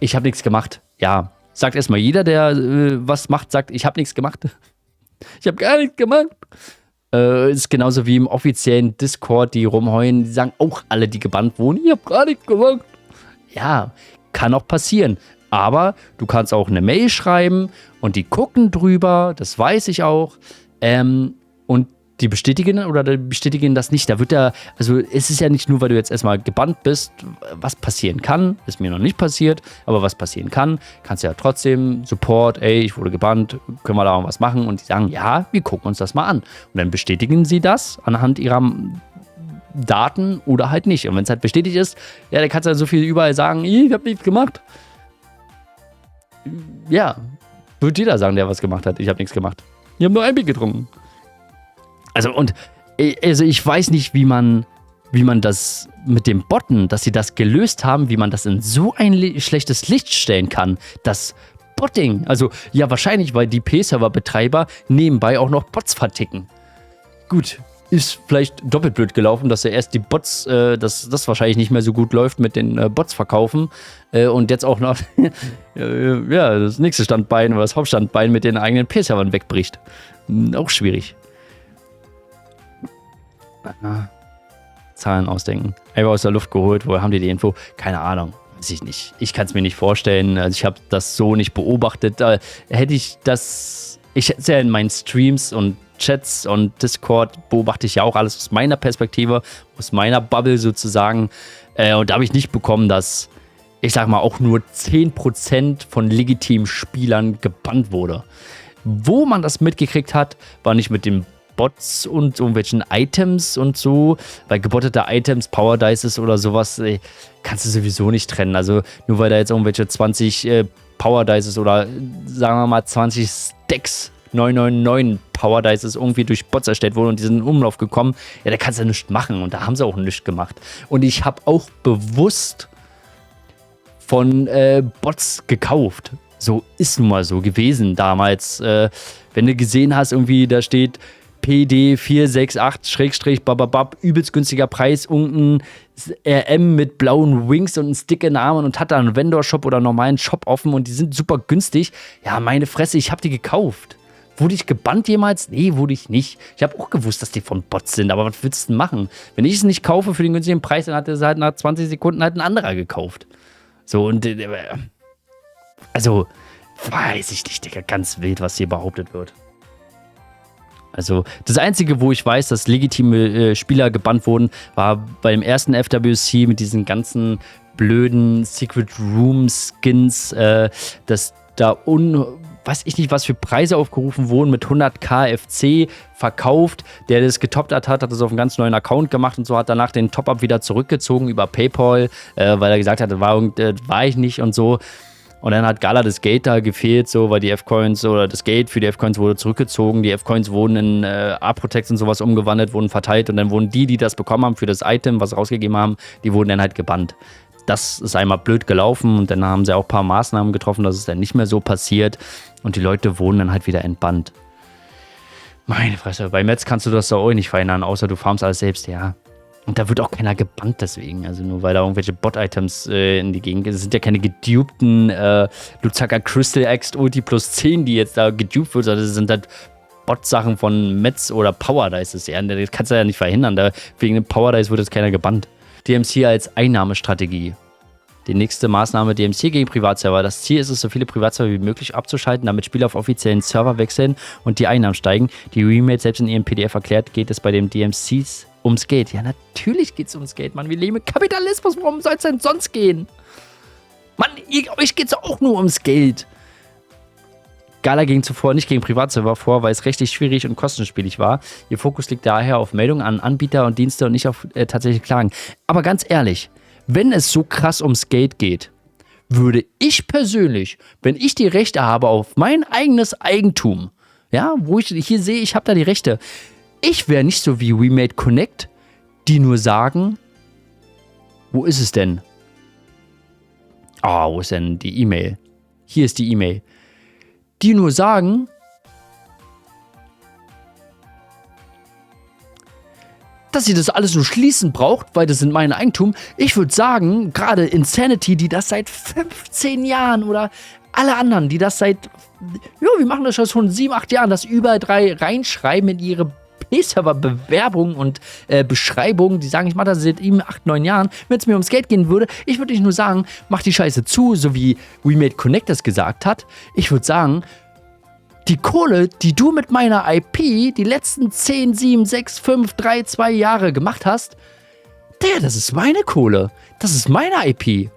Ich habe nichts gemacht. Ja, sagt erstmal jeder, der was macht, sagt, ich habe nichts gemacht. Ich habe gar nichts gemacht. Ist genauso wie im offiziellen Discord, die rumheulen, die sagen auch alle, die gebannt wurden, ich habe gar nichts gemacht. Ja, kann auch passieren. Aber du kannst auch eine Mail schreiben und die gucken drüber, das weiß ich auch. Und die bestätigen oder die bestätigen das nicht. Da wird ja, also es ist ja nicht nur, weil du jetzt erstmal gebannt bist, was passieren kann, ist mir noch nicht passiert, aber was passieren kann, kannst du ja trotzdem Support, ey, ich wurde gebannt, können wir da irgendwas machen? Und die sagen, ja, wir gucken uns das mal an. Und dann bestätigen sie das anhand ihrer Daten oder halt nicht. Und wenn es halt bestätigt ist, ja, dann kannst du ja so viel überall sagen, ich habe nichts gemacht. Ja, wird jeder sagen, der was gemacht hat, ich habe nichts gemacht. Ich habe nur ein Bier getrunken. Also ich weiß nicht, wie man das mit dem Botten, dass sie das gelöst haben, wie man das in so ein schlechtes Licht stellen kann. Das Botting, also ja wahrscheinlich, weil die P-Server-Betreiber nebenbei auch noch Bots verticken. Gut, ist vielleicht doppelt blöd gelaufen, dass ja erst die Bots, dass das wahrscheinlich nicht mehr so gut läuft mit den Bots verkaufen und jetzt auch noch ja, das nächste Standbein oder das Hauptstandbein mit den eigenen P-Servern wegbricht. Auch schwierig. Zahlen ausdenken. Einfach aus der Luft geholt. Woher haben die Info? Keine Ahnung. Weiß ich nicht. Ich kann es mir nicht vorstellen. Also ich habe das so nicht beobachtet. Hätte ich das... Ich hätte es ja in meinen Streams und Chats und Discord beobachte ich ja auch alles aus meiner Perspektive, aus meiner Bubble sozusagen. Und da habe ich nicht bekommen, dass, ich sag mal, auch nur 10% von legitimen Spielern gebannt wurde. Wo man das mitgekriegt hat, war nicht mit dem Bots und irgendwelchen Items und so, weil gebottete Items, Power Dices oder sowas, kannst du sowieso nicht trennen. Also nur weil da jetzt irgendwelche 20 Power Dices oder sagen wir mal 20 Stacks 999 Power Dices irgendwie durch Bots erstellt wurden und die sind in Umlauf gekommen, ja, da kannst du ja nichts machen und da haben sie auch nichts gemacht. Und ich habe auch bewusst von Bots gekauft. So ist nun mal so gewesen damals. Wenn du gesehen hast, irgendwie da steht PD468 übelst günstiger Preis, irgendein RM mit blauen Wings und ein Stick in den Armen und hat da einen Vendor-Shop oder einen normalen Shop offen und die sind super günstig. Ja, meine Fresse, ich habe die gekauft. Wurde ich gebannt jemals? Nee, wurde ich nicht. Ich habe auch gewusst, dass die von Bots sind, aber was willst du denn machen? Wenn ich es nicht kaufe für den günstigen Preis, dann hat es halt nach 20 Sekunden halt ein anderer gekauft. So, und also, weiß ich nicht, Digga, ganz wild, was hier behauptet wird. Also das Einzige, wo ich weiß, dass legitime Spieler gebannt wurden, war beim ersten FWC mit diesen ganzen blöden Secret Room Skins, dass da weiß ich nicht, was für Preise aufgerufen wurden, mit 100k FC verkauft. Der das getoppt hat das auf einen ganz neuen Account gemacht und so, hat danach den Top-Up wieder zurückgezogen über PayPal, weil er gesagt hat, das war ich nicht und so. Und dann hat Gala das Geld da gefehlt, so, weil die F-Coins oder das Geld für die F-Coins wurde zurückgezogen. Die F-Coins wurden in A-Protects und sowas umgewandelt, wurden verteilt und dann wurden die das bekommen haben für das Item, was sie rausgegeben haben, die wurden dann halt gebannt. Das ist einmal blöd gelaufen und dann haben sie auch ein paar Maßnahmen getroffen, dass es dann nicht mehr so passiert und die Leute wurden dann halt wieder entbannt. Meine Fresse, bei Metz kannst du das doch auch nicht verhindern, außer du farmst alles selbst, ja. Und da wird auch keiner gebannt deswegen. Also nur weil da irgendwelche Bot-Items in die Gegend gehen. Das sind ja keine gedupten Luzaka Crystal Axe Ulti plus 10, die jetzt da gedupt wird. Das sind halt Bot-Sachen von Metz oder Power Dice. Ja, das kannst du ja nicht verhindern. Wegen dem Power Dice wird jetzt keiner gebannt. DMC als Einnahmestrategie. Die nächste Maßnahme DMC gegen Privatserver. Das Ziel ist es, so viele Privatserver wie möglich abzuschalten, damit Spieler auf offiziellen Server wechseln und die Einnahmen steigen. Die Remake selbst in ihrem PDF erklärt, geht es bei den DMCs ums Geld. Ja, natürlich geht es ums Geld, Mann. Wir leben im Kapitalismus. Warum soll es denn sonst gehen? Mann, euch geht es auch nur ums Geld. Gala ging zuvor nicht gegen Privatserver vor, weil es rechtlich schwierig und kostenspielig war. Ihr Fokus liegt daher auf Meldungen an Anbieter und Dienste und nicht auf tatsächliche Klagen. Aber ganz ehrlich, wenn es so krass ums Geld geht, würde ich persönlich, wenn ich die Rechte habe auf mein eigenes Eigentum, ja, wo ich hier sehe, ich habe da die Rechte, ich wäre nicht so wie WeMade Connect, die nur sagen, wo ist es denn? Wo ist denn die E-Mail? Hier ist die E-Mail. Die nur sagen, dass sie das alles nur schließen braucht, weil das sind mein Eigentum. Ich würde sagen, gerade Insanity, die das seit 15 Jahren oder alle anderen, die das seit, ja, wir machen das schon 7, 8 Jahren, das überall 3 reinschreiben in ihre P-Server-Bewerbungen und Beschreibungen, die sagen, ich mache das seit 7, 8, 9 Jahren. Wenn es mir ums Geld gehen würde, ich würde nicht nur sagen, mach die Scheiße zu, so wie WeMade Connect das gesagt hat. Ich würde sagen, die Kohle, die du mit meiner IP die letzten 10, 7, 6, 5, 3, 2 Jahre gemacht hast, das ist meine Kohle. Das ist meine IP.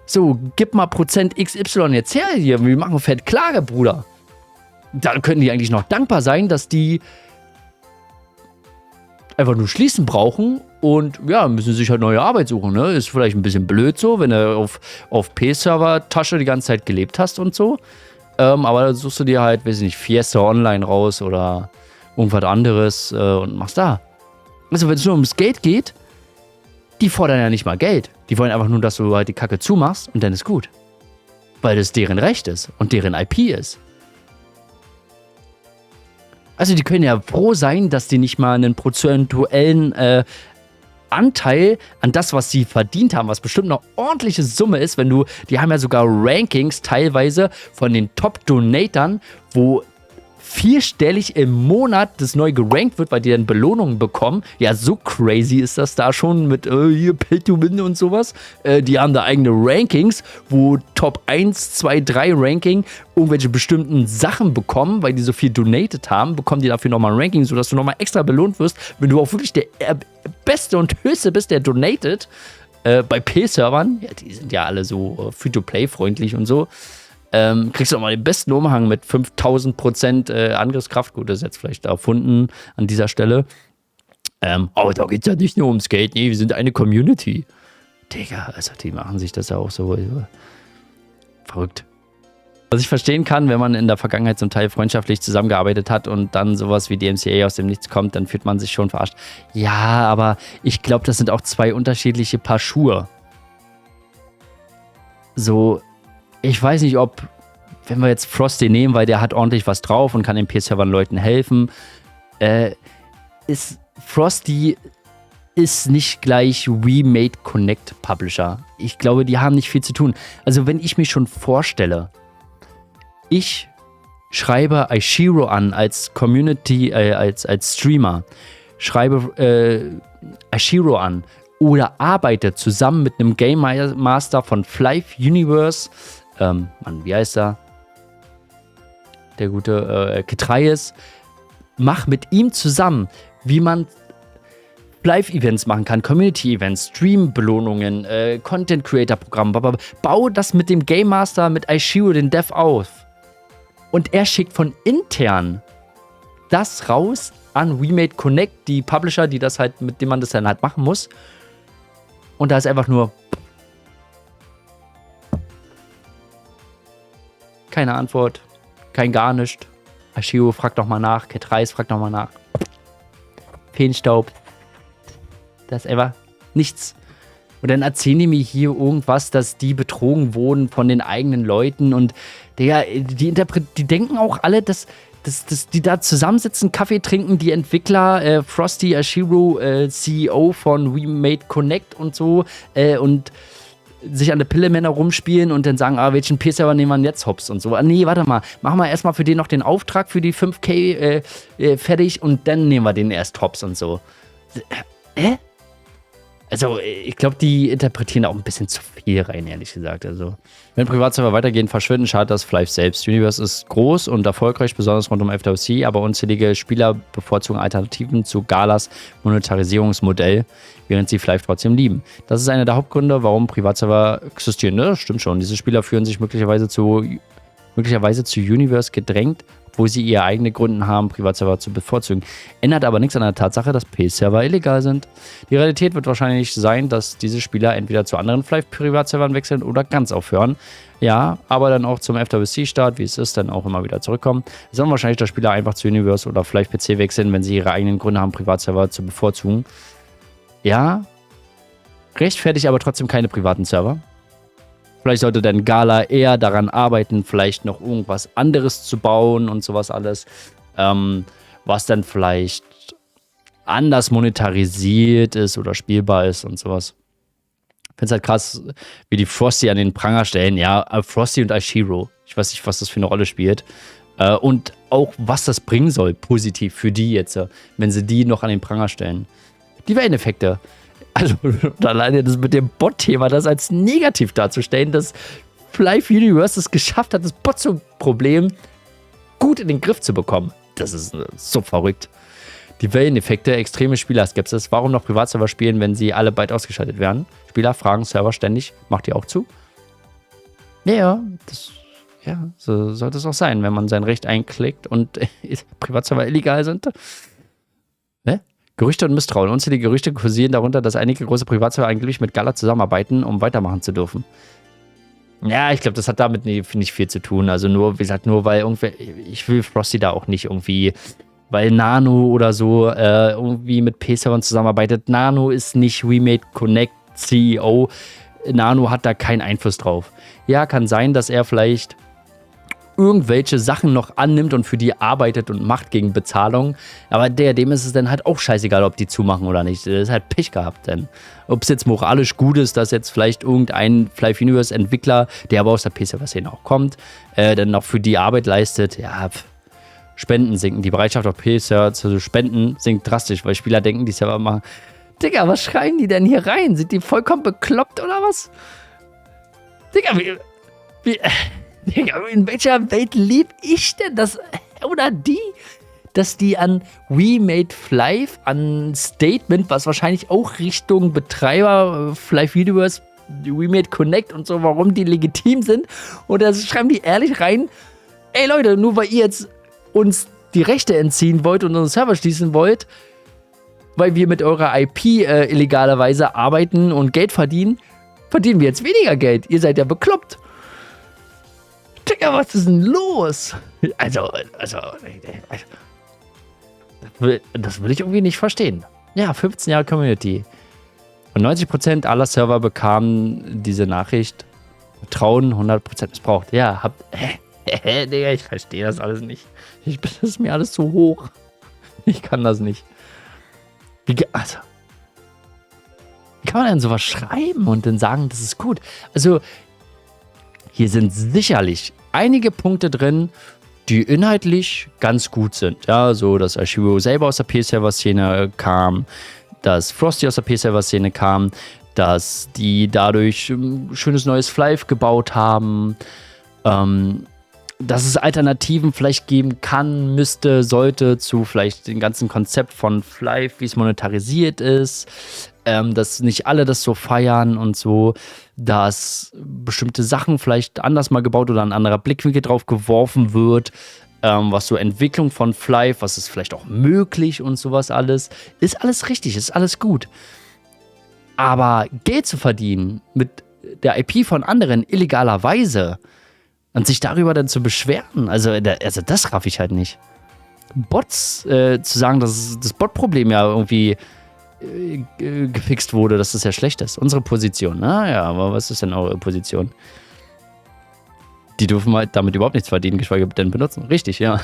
So, gib mal Prozent XY jetzt her hier. Wir machen fett Klage, Bruder. Dann können die eigentlich noch dankbar sein, dass die einfach nur schließen brauchen und ja, müssen sich halt neue Arbeit suchen. Ne? Ist vielleicht ein bisschen blöd so, wenn du auf P-Server-Tasche die ganze Zeit gelebt hast und so. Aber dann suchst du dir halt, weiß ich nicht, Fiesta Online raus oder irgendwas anderes und machst da. Also wenn es nur ums Geld geht, die fordern ja nicht mal Geld. Die wollen einfach nur, dass du halt die Kacke zumachst und dann ist gut. Weil das deren Recht ist und deren IP ist. Also die können ja froh sein, dass die nicht mal einen prozentuellen Anteil an das, was sie verdient haben, was bestimmt eine ordentliche Summe ist, die haben ja sogar Rankings teilweise von den Top-Donatern, wo 4-stellig im Monat das neu gerankt wird, weil die dann Belohnungen bekommen. Ja, so crazy ist das da schon mit hier Pay to Win und sowas. Die haben da eigene Rankings, wo Top 1, 2, 3 Ranking irgendwelche bestimmten Sachen bekommen, weil die so viel donated haben, bekommen die dafür nochmal ein Ranking, sodass du nochmal extra belohnt wirst, wenn du auch wirklich der Beste und Höchste bist, der donated. Bei P-Servern, ja, die sind ja alle so Free-to-Play-freundlich und so, kriegst du auch mal den besten Umhang mit 5000% Angriffskraft. Gut, das ist jetzt vielleicht erfunden an dieser Stelle. Aber da geht es ja nicht nur ums Geld. Nee, wir sind eine Community. Digga, also die machen sich das ja auch so verrückt. Was ich verstehen kann, wenn man in der Vergangenheit zum Teil freundschaftlich zusammengearbeitet hat und dann sowas wie DMCA aus dem Nichts kommt, dann fühlt man sich schon verarscht. Ja, aber ich glaube, das sind auch 2 unterschiedliche Paar Schuhe. So, ich weiß nicht, wenn wir jetzt Frosty nehmen, weil der hat ordentlich was drauf und kann den P-Servern Leuten helfen, Frosty ist nicht gleich WeMade Connect Publisher. Ich glaube, die haben nicht viel zu tun. Also wenn ich mir schon vorstelle, ich schreibe Aishiro an als Community, als Streamer, schreibe Aishiro an oder arbeite zusammen mit einem Game Master von Flive Universe, wie heißt er? Der gute Ketreis. Mach mit ihm zusammen, wie man Live-Events machen kann, Community-Events, Stream-Belohnungen, Content-Creator-Programm. Bau das mit dem Game Master, mit Aishiro, den Dev auf. Und er schickt von intern das raus an WeMade Connect, die Publisher, die das halt, mit dem man das dann halt machen muss. Und da ist einfach nur keine Antwort, kein gar nichts. Aishiro fragt nochmal nach, Ketreis fragt nochmal nach. Feenstaub. Das ist einfach nichts. Und dann erzählen die mir hier irgendwas, dass die betrogen wurden von den eigenen Leuten. Und Digga, die denken auch alle, dass die da zusammensitzen, Kaffee trinken, die Entwickler, Frosty, Aishiro, CEO von WeMade Connect und so, und sich an der Pillemänner rumspielen und dann sagen, welchen P-Server nehmen wir jetzt hops und so. Nee, warte mal, machen wir erstmal für den noch den Auftrag für die 5K fertig und dann nehmen wir den erst hops und so. Also, ich glaube, die interpretieren auch ein bisschen zu viel rein, ehrlich gesagt. Also, wenn Privatserver weitergehen, verschwinden, schadet das Flive selbst. Universe ist groß und erfolgreich, besonders rund um FWC, aber unzählige Spieler bevorzugen Alternativen zu Galas Monetarisierungsmodell, während sie Flive trotzdem lieben. Das ist einer der Hauptgründe, warum Privatserver existieren. Ne? Das stimmt schon. Diese Spieler fühlen sich möglicherweise zu Universe gedrängt, wo sie ihre eigenen Gründe haben, Privatserver zu bevorzugen. Ändert aber nichts an der Tatsache, dass P-Server illegal sind. Die Realität wird wahrscheinlich sein, dass diese Spieler entweder zu anderen Flive-Privatservern wechseln oder ganz aufhören. Ja, aber dann auch zum FWC-Start, wie es ist, dann auch immer wieder zurückkommen. Es sind wahrscheinlich, dass Spieler einfach zu Universe oder Flive PC wechseln, wenn sie ihre eigenen Gründe haben, Privatserver zu bevorzugen. Ja, rechtfertigt aber trotzdem keine privaten Server. Vielleicht sollte dann Gala eher daran arbeiten, vielleicht noch irgendwas anderes zu bauen und sowas alles, was dann vielleicht anders monetarisiert ist oder spielbar ist und sowas. Ich finde es halt krass, wie die Frosty an den Pranger stellen. Ja, Frosty und Aishiro. Ich weiß nicht, was das für eine Rolle spielt. Und auch, was das bringen soll, positiv für die jetzt, wenn sie die noch an den Pranger stellen. Die Welleneffekte. Also, alleine das mit dem Bot-Thema, das als negativ darzustellen, dass Flive Universe es geschafft hat, das Bot-Problem gut in den Griff zu bekommen. Das ist so verrückt. Die Welleneffekte, extreme Spielerskepsis. Warum noch Privatserver spielen, wenn sie alle bald ausgeschaltet werden? Spieler fragen Server ständig. Macht ihr auch zu? Ja, so sollte es auch sein, wenn man sein Recht einklickt und Privatserver illegal sind. Ne? Gerüchte und Misstrauen. Unzählige Gerüchte kursieren darunter, dass einige große Privatserver angeblich mit Gala zusammenarbeiten, um weitermachen zu dürfen. Ja, ich glaube, das hat damit nicht viel zu tun. Also nur, wie gesagt, nur weil irgendwer, ich will Frosty da auch nicht irgendwie, weil Nano oder so irgendwie mit P-Servern zusammenarbeitet. Nano ist nicht WeMade Connect CEO. Nano hat da keinen Einfluss drauf. Ja, kann sein, dass er vielleicht irgendwelche Sachen noch annimmt und für die arbeitet und macht gegen Bezahlung. Aber dem ist es dann halt auch scheißegal, ob die zumachen oder nicht. Das ist halt Pech gehabt, denn ob es jetzt moralisch gut ist, dass jetzt vielleicht irgendein Flive Universe Entwickler, der aber aus der PC-Szene auch kommt, dann auch für die Arbeit leistet, ja, Spenden sinken. Die Bereitschaft auf PC zu spenden sinkt drastisch, weil Spieler denken, die Server machen, Digga, was schreien die denn hier rein? Sind die vollkommen bekloppt oder was? Digga, Digga, in welcher Welt lebe ich denn das? Oder die? Dass die an WeMade Flive, an Statement, was wahrscheinlich auch Richtung Betreiber Flive Universe, WeMade Connect und so, warum die legitim sind. Und da schreiben die ehrlich rein, ey Leute, nur weil ihr jetzt uns die Rechte entziehen wollt und unseren Server schließen wollt, weil wir mit eurer IP illegalerweise arbeiten und Geld verdienen, verdienen wir jetzt weniger Geld. Ihr seid ja bekloppt. Digga, was ist denn los? Also das will ich irgendwie nicht verstehen. Ja, 15 Jahre Community. Und 90% aller Server bekamen diese Nachricht. Vertrauen 100% missbraucht. Ja, Digga, ich verstehe das alles nicht. Das ist mir alles zu hoch. Ich kann das nicht. Wie kann man denn sowas schreiben und dann sagen, das ist gut? Also, hier sind sicherlich einige Punkte drin, die inhaltlich ganz gut sind. Ja, so, dass Aishiro selber aus der P-Server-Szene kam, dass Frosty aus der P-Server-Szene kam, dass die dadurch schönes neues Flive gebaut haben, dass es Alternativen vielleicht geben kann, müsste, sollte zu vielleicht dem ganzen Konzept von Flive, wie es monetarisiert ist, dass nicht alle das so feiern und so, dass bestimmte Sachen vielleicht anders mal gebaut oder ein anderer Blickwinkel drauf geworfen wird, was so Entwicklung von Flive, was ist vielleicht auch möglich und sowas alles, ist alles richtig, ist alles gut. Aber Geld zu verdienen mit der IP von anderen illegalerweise und sich darüber dann zu beschweren, also das raff ich halt nicht. Bots zu sagen, dass das Bot-Problem ja irgendwie gefixt wurde, dass das ja schlecht ist. Unsere Position, ja, aber was ist denn eure Position? Die dürfen halt damit überhaupt nichts verdienen, geschweige denn benutzen. Richtig, ja.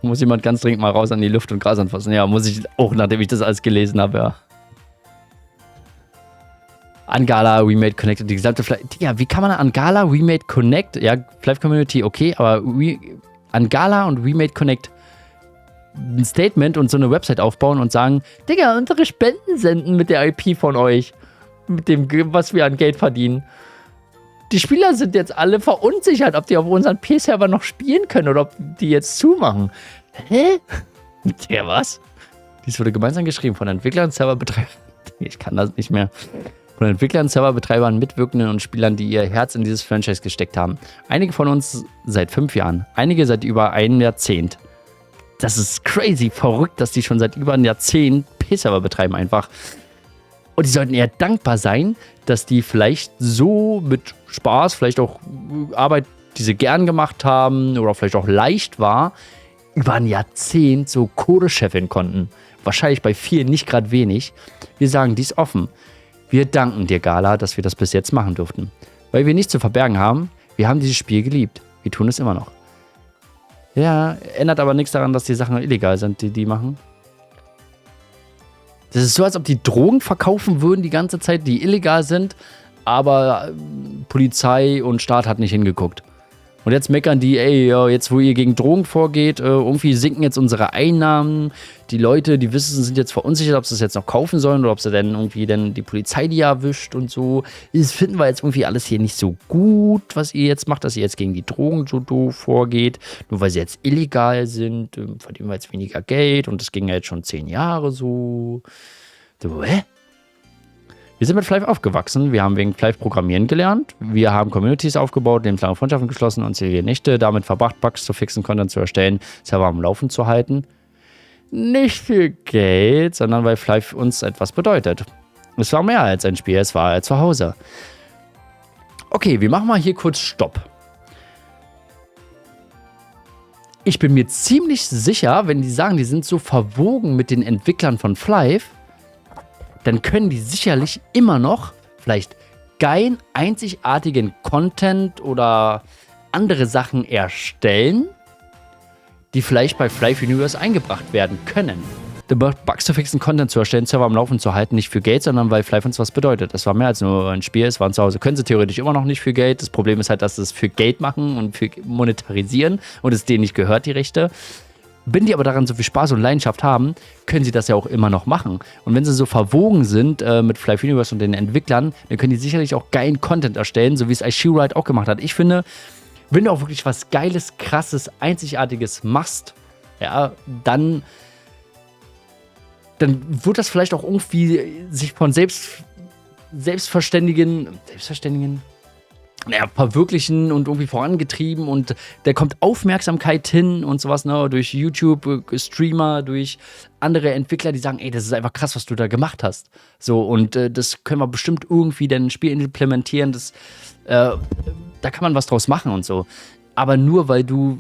Muss jemand ganz dringend mal raus an die Luft und Gras anfassen. Ja, muss ich auch, nachdem ich das alles gelesen habe, ja. Angala, WeMade Connect und die gesamte Flive. Ja, wie kann man Angala, WeMade Connect, ja, Flive Community, okay, aber Angala und WeMade Connect ein Statement und so eine Website aufbauen und sagen, Digga, unsere Spenden senden mit der IP von euch. Mit dem, was wir an Geld verdienen. Die Spieler sind jetzt alle verunsichert, ob die auf unseren P-Server noch spielen können oder ob die jetzt zumachen. Hä? Der was? Dies wurde gemeinsam geschrieben von Entwicklern, Serverbetreibern. Ich kann das nicht mehr. Von Entwicklern, Serverbetreibern, Mitwirkenden und Spielern, die ihr Herz in dieses Franchise gesteckt haben. Einige von uns seit 5 Jahren, einige seit über einem Jahrzehnt. Das ist crazy, verrückt, dass die schon seit über einem Jahrzehnt P-Server betreiben einfach. Und die sollten eher dankbar sein, dass die vielleicht so mit Spaß, vielleicht auch Arbeit, die sie gern gemacht haben oder vielleicht auch leicht war, über ein Jahrzehnt so Kohle scheffeln konnten. Wahrscheinlich bei vielen nicht gerade wenig. Wir sagen dies offen. Wir danken dir, Gala, dass wir das bis jetzt machen durften. Weil wir nichts zu verbergen haben, wir haben dieses Spiel geliebt. Wir tun es immer noch. Ja, ändert aber nichts daran, dass die Sachen illegal sind, die machen. Das ist so, als ob die Drogen verkaufen würden die ganze Zeit, die illegal sind, aber Polizei und Staat hat nicht hingeguckt. Und jetzt meckern die, ey, ja, jetzt wo ihr gegen Drogen vorgeht, irgendwie sinken jetzt unsere Einnahmen. Die Leute, die wissen, sind jetzt verunsichert, ob sie es jetzt noch kaufen sollen oder ob sie dann irgendwie dann die Polizei die erwischt und so. Das finden wir jetzt irgendwie alles hier nicht so gut, was ihr jetzt macht, dass ihr jetzt gegen die Drogen so doof vorgeht. Nur weil sie jetzt illegal sind, verdienen wir jetzt weniger Geld und das ging ja jetzt schon 10 Jahre so. So, hä? Wir sind mit Flive aufgewachsen, wir haben wegen Flive Programmieren gelernt, wir haben Communities aufgebaut, lebenslange Freundschaften geschlossen und zählige Nächte damit verbracht, Bugs zu fixen, Content zu erstellen, Server am Laufen zu halten. Nicht für Geld, sondern weil Flive uns etwas bedeutet. Es war mehr als ein Spiel, es war zu Hause. Okay, wir machen mal hier kurz Stopp. Ich bin mir ziemlich sicher, wenn die sagen, die sind so verwogen mit den Entwicklern von Flive, dann können die sicherlich immer noch vielleicht geilen, einzigartigen Content oder andere Sachen erstellen, die vielleicht bei Flive Universe eingebracht werden können. Bugs zu fixen, Content zu erstellen, Server am Laufen zu halten, nicht für Geld, sondern weil Flive uns was bedeutet. Es war mehr als nur ein Spiel, es waren zu Hause. Können sie theoretisch immer noch nicht für Geld. Das Problem ist halt, dass sie es für Geld machen und für monetarisieren und es denen nicht gehört, die Rechte. Wenn die aber daran so viel Spaß und Leidenschaft haben, können sie das ja auch immer noch machen. Und wenn sie so verwogen sind mit Flive Universe und den Entwicklern, dann können die sicherlich auch geilen Content erstellen, so wie es iShoeRite auch gemacht hat. Ich finde, wenn du auch wirklich was Geiles, Krasses, Einzigartiges machst, ja, dann wird das vielleicht auch irgendwie sich von selbstverständigen, verwirklichen und irgendwie vorangetrieben und da kommt Aufmerksamkeit hin und sowas, ne, durch YouTube-Streamer, durch andere Entwickler, die sagen, ey, das ist einfach krass, was du da gemacht hast. So, und das können wir bestimmt irgendwie dann ein Spiel implementieren, da kann man was draus machen und so. Aber nur weil du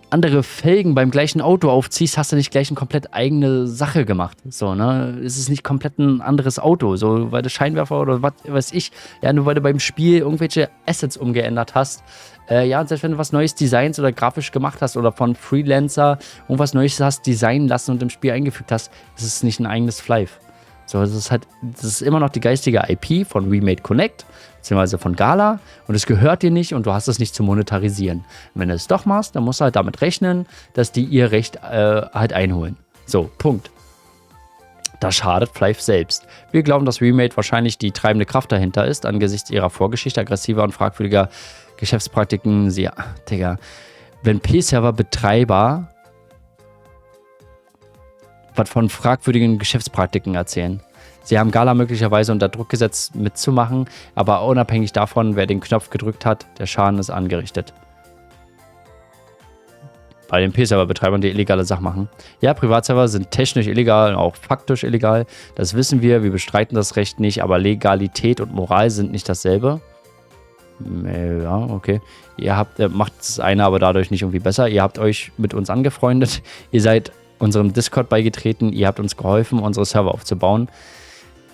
andere Felgen beim gleichen Auto aufziehst, hast du nicht gleich eine komplett eigene Sache gemacht. So, ne? Es ist nicht komplett ein anderes Auto, so, weil du Scheinwerfer oder was weiß ich, ja, nur weil du beim Spiel irgendwelche Assets umgeändert hast. Ja, und selbst wenn du was Neues designs oder grafisch gemacht hast oder von Freelancer irgendwas Neues hast designen lassen und im Spiel eingefügt hast, ist es nicht ein eigenes Flive. So, das ist immer noch die geistige IP von Remade Connect, beziehungsweise von Gala, und es gehört dir nicht und du hast es nicht zu monetarisieren. Und wenn du es doch machst, dann musst du halt damit rechnen, dass die ihr Recht halt einholen. So, Punkt. Das schadet Flive selbst. Wir glauben, dass Remade wahrscheinlich die treibende Kraft dahinter ist, angesichts ihrer Vorgeschichte, aggressiver und fragwürdiger Geschäftspraktiken. Digga, wenn P-Server-Betreiber was von fragwürdigen Geschäftspraktiken erzählen. Sie haben Gala möglicherweise unter Druck gesetzt, mitzumachen, aber unabhängig davon, wer den Knopf gedrückt hat, der Schaden ist angerichtet. Bei den P-Server-Betreibern, die illegale Sachen machen. Ja, Privatserver sind technisch illegal und auch faktisch illegal. Das wissen wir bestreiten das Recht nicht, aber Legalität und Moral sind nicht dasselbe. Ja, okay. Ihr macht das eine aber dadurch nicht irgendwie besser. Ihr habt euch mit uns angefreundet. Ihr seid unserem Discord beigetreten. Ihr habt uns geholfen, unsere Server aufzubauen.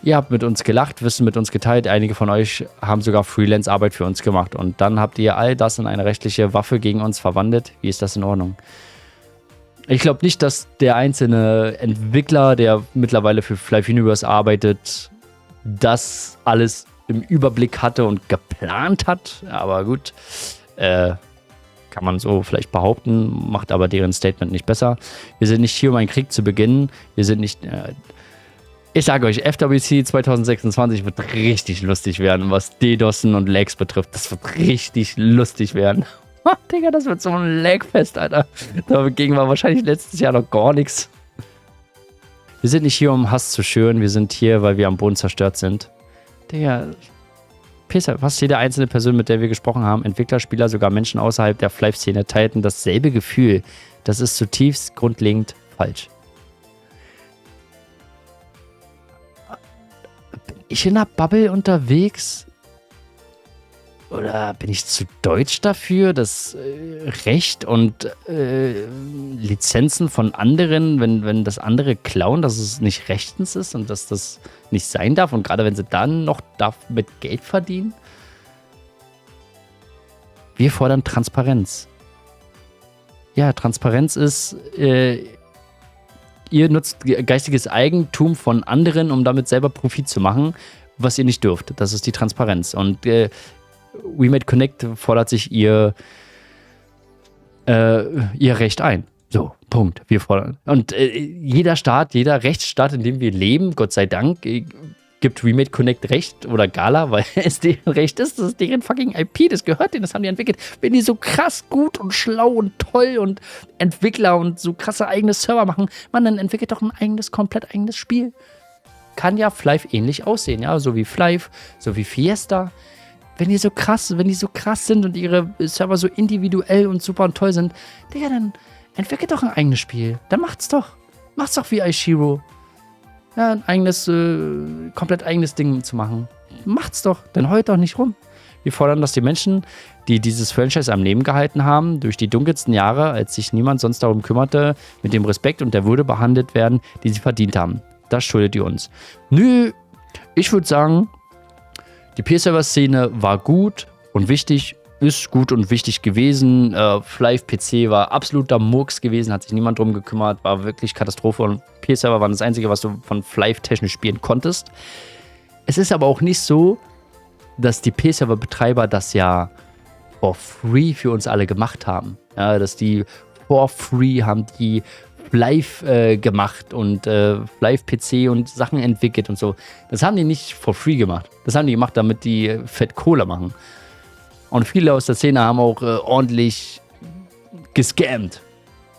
Ihr habt mit uns gelacht, Wissen mit uns geteilt. Einige von euch haben sogar Freelance-Arbeit für uns gemacht. Und dann habt ihr all das in eine rechtliche Waffe gegen uns verwandelt. Wie ist das in Ordnung? Ich glaube nicht, dass der einzelne Entwickler, der mittlerweile für Flive Universe arbeitet, das alles im Überblick hatte und geplant hat. Aber gut, kann man so vielleicht behaupten, macht aber deren Statement nicht besser. Wir sind nicht hier, um einen Krieg zu beginnen. Wir sind nicht... ich sage euch, FWC 2026 wird richtig lustig werden, was DDoSen und Lags betrifft. Das wird richtig lustig werden. Digga, das wird so ein Lagfest, Alter. Dagegen war wahrscheinlich letztes Jahr noch gar nichts. Wir sind nicht hier, um Hass zu schüren. Wir sind hier, weil wir am Boden zerstört sind. Digga... Fast jede einzelne Person, mit der wir gesprochen haben, Entwickler, Spieler, sogar Menschen außerhalb der Flive-Szene, teilten dasselbe Gefühl. Das ist zutiefst grundlegend falsch. Bin ich in einer Bubble unterwegs? Oder bin ich zu deutsch dafür, dass Recht und Lizenzen von anderen, wenn das andere klauen, dass es nicht rechtens ist und dass das nicht sein darf? Und gerade wenn sie dann noch mit Geld verdienen? Wir fordern Transparenz. Ja, Transparenz ist, ihr nutzt geistiges Eigentum von anderen, um damit selber Profit zu machen, was ihr nicht dürft. Das ist die Transparenz. Und WeMade Connect fordert sich ihr Recht ein. So, Punkt. Wir fordern. Und jeder Rechtsstaat, in dem wir leben, Gott sei Dank, gibt WeMade Connect Recht oder Gala, weil es deren Recht ist. Das ist deren fucking IP, das gehört denen, das haben die entwickelt. Wenn die so krass gut und schlau und toll und Entwickler und so krasse eigene Server machen, man, dann entwickelt doch ein komplett eigenes Spiel. Kann ja Flive ähnlich aussehen, ja, so wie Flive, so wie Fiesta. Wenn die so krass sind und ihre Server so individuell und super und toll sind, Digga, dann entwickelt doch ein eigenes Spiel. Dann macht's doch. Macht's doch wie Aishiro. Ja, ein eigenes, komplett eigenes Ding zu machen. Macht's doch. Dann heult doch nicht rum. Wir fordern, dass die Menschen, die dieses Franchise am Leben gehalten haben, durch die dunkelsten Jahre, als sich niemand sonst darum kümmerte, mit dem Respekt und der Würde behandelt werden, die sie verdient haben. Das schuldet ihr uns. Nö, ich würde sagen, die Peer-Server-Szene war gut und wichtig, ist gut und wichtig gewesen. Flive PC war absoluter Murks gewesen, hat sich niemand drum gekümmert, war wirklich Katastrophe und Peer-Server waren das Einzige, was du von Flive technisch spielen konntest. Es ist aber auch nicht so, dass die Peer-Server-Betreiber das ja for free für uns alle gemacht haben. Ja, dass die for free haben die Live gemacht und Live-PC und Sachen entwickelt und so. Das haben die nicht for free gemacht. Das haben die gemacht, damit die fett Kohle machen. Und viele aus der Szene haben auch ordentlich gescammt.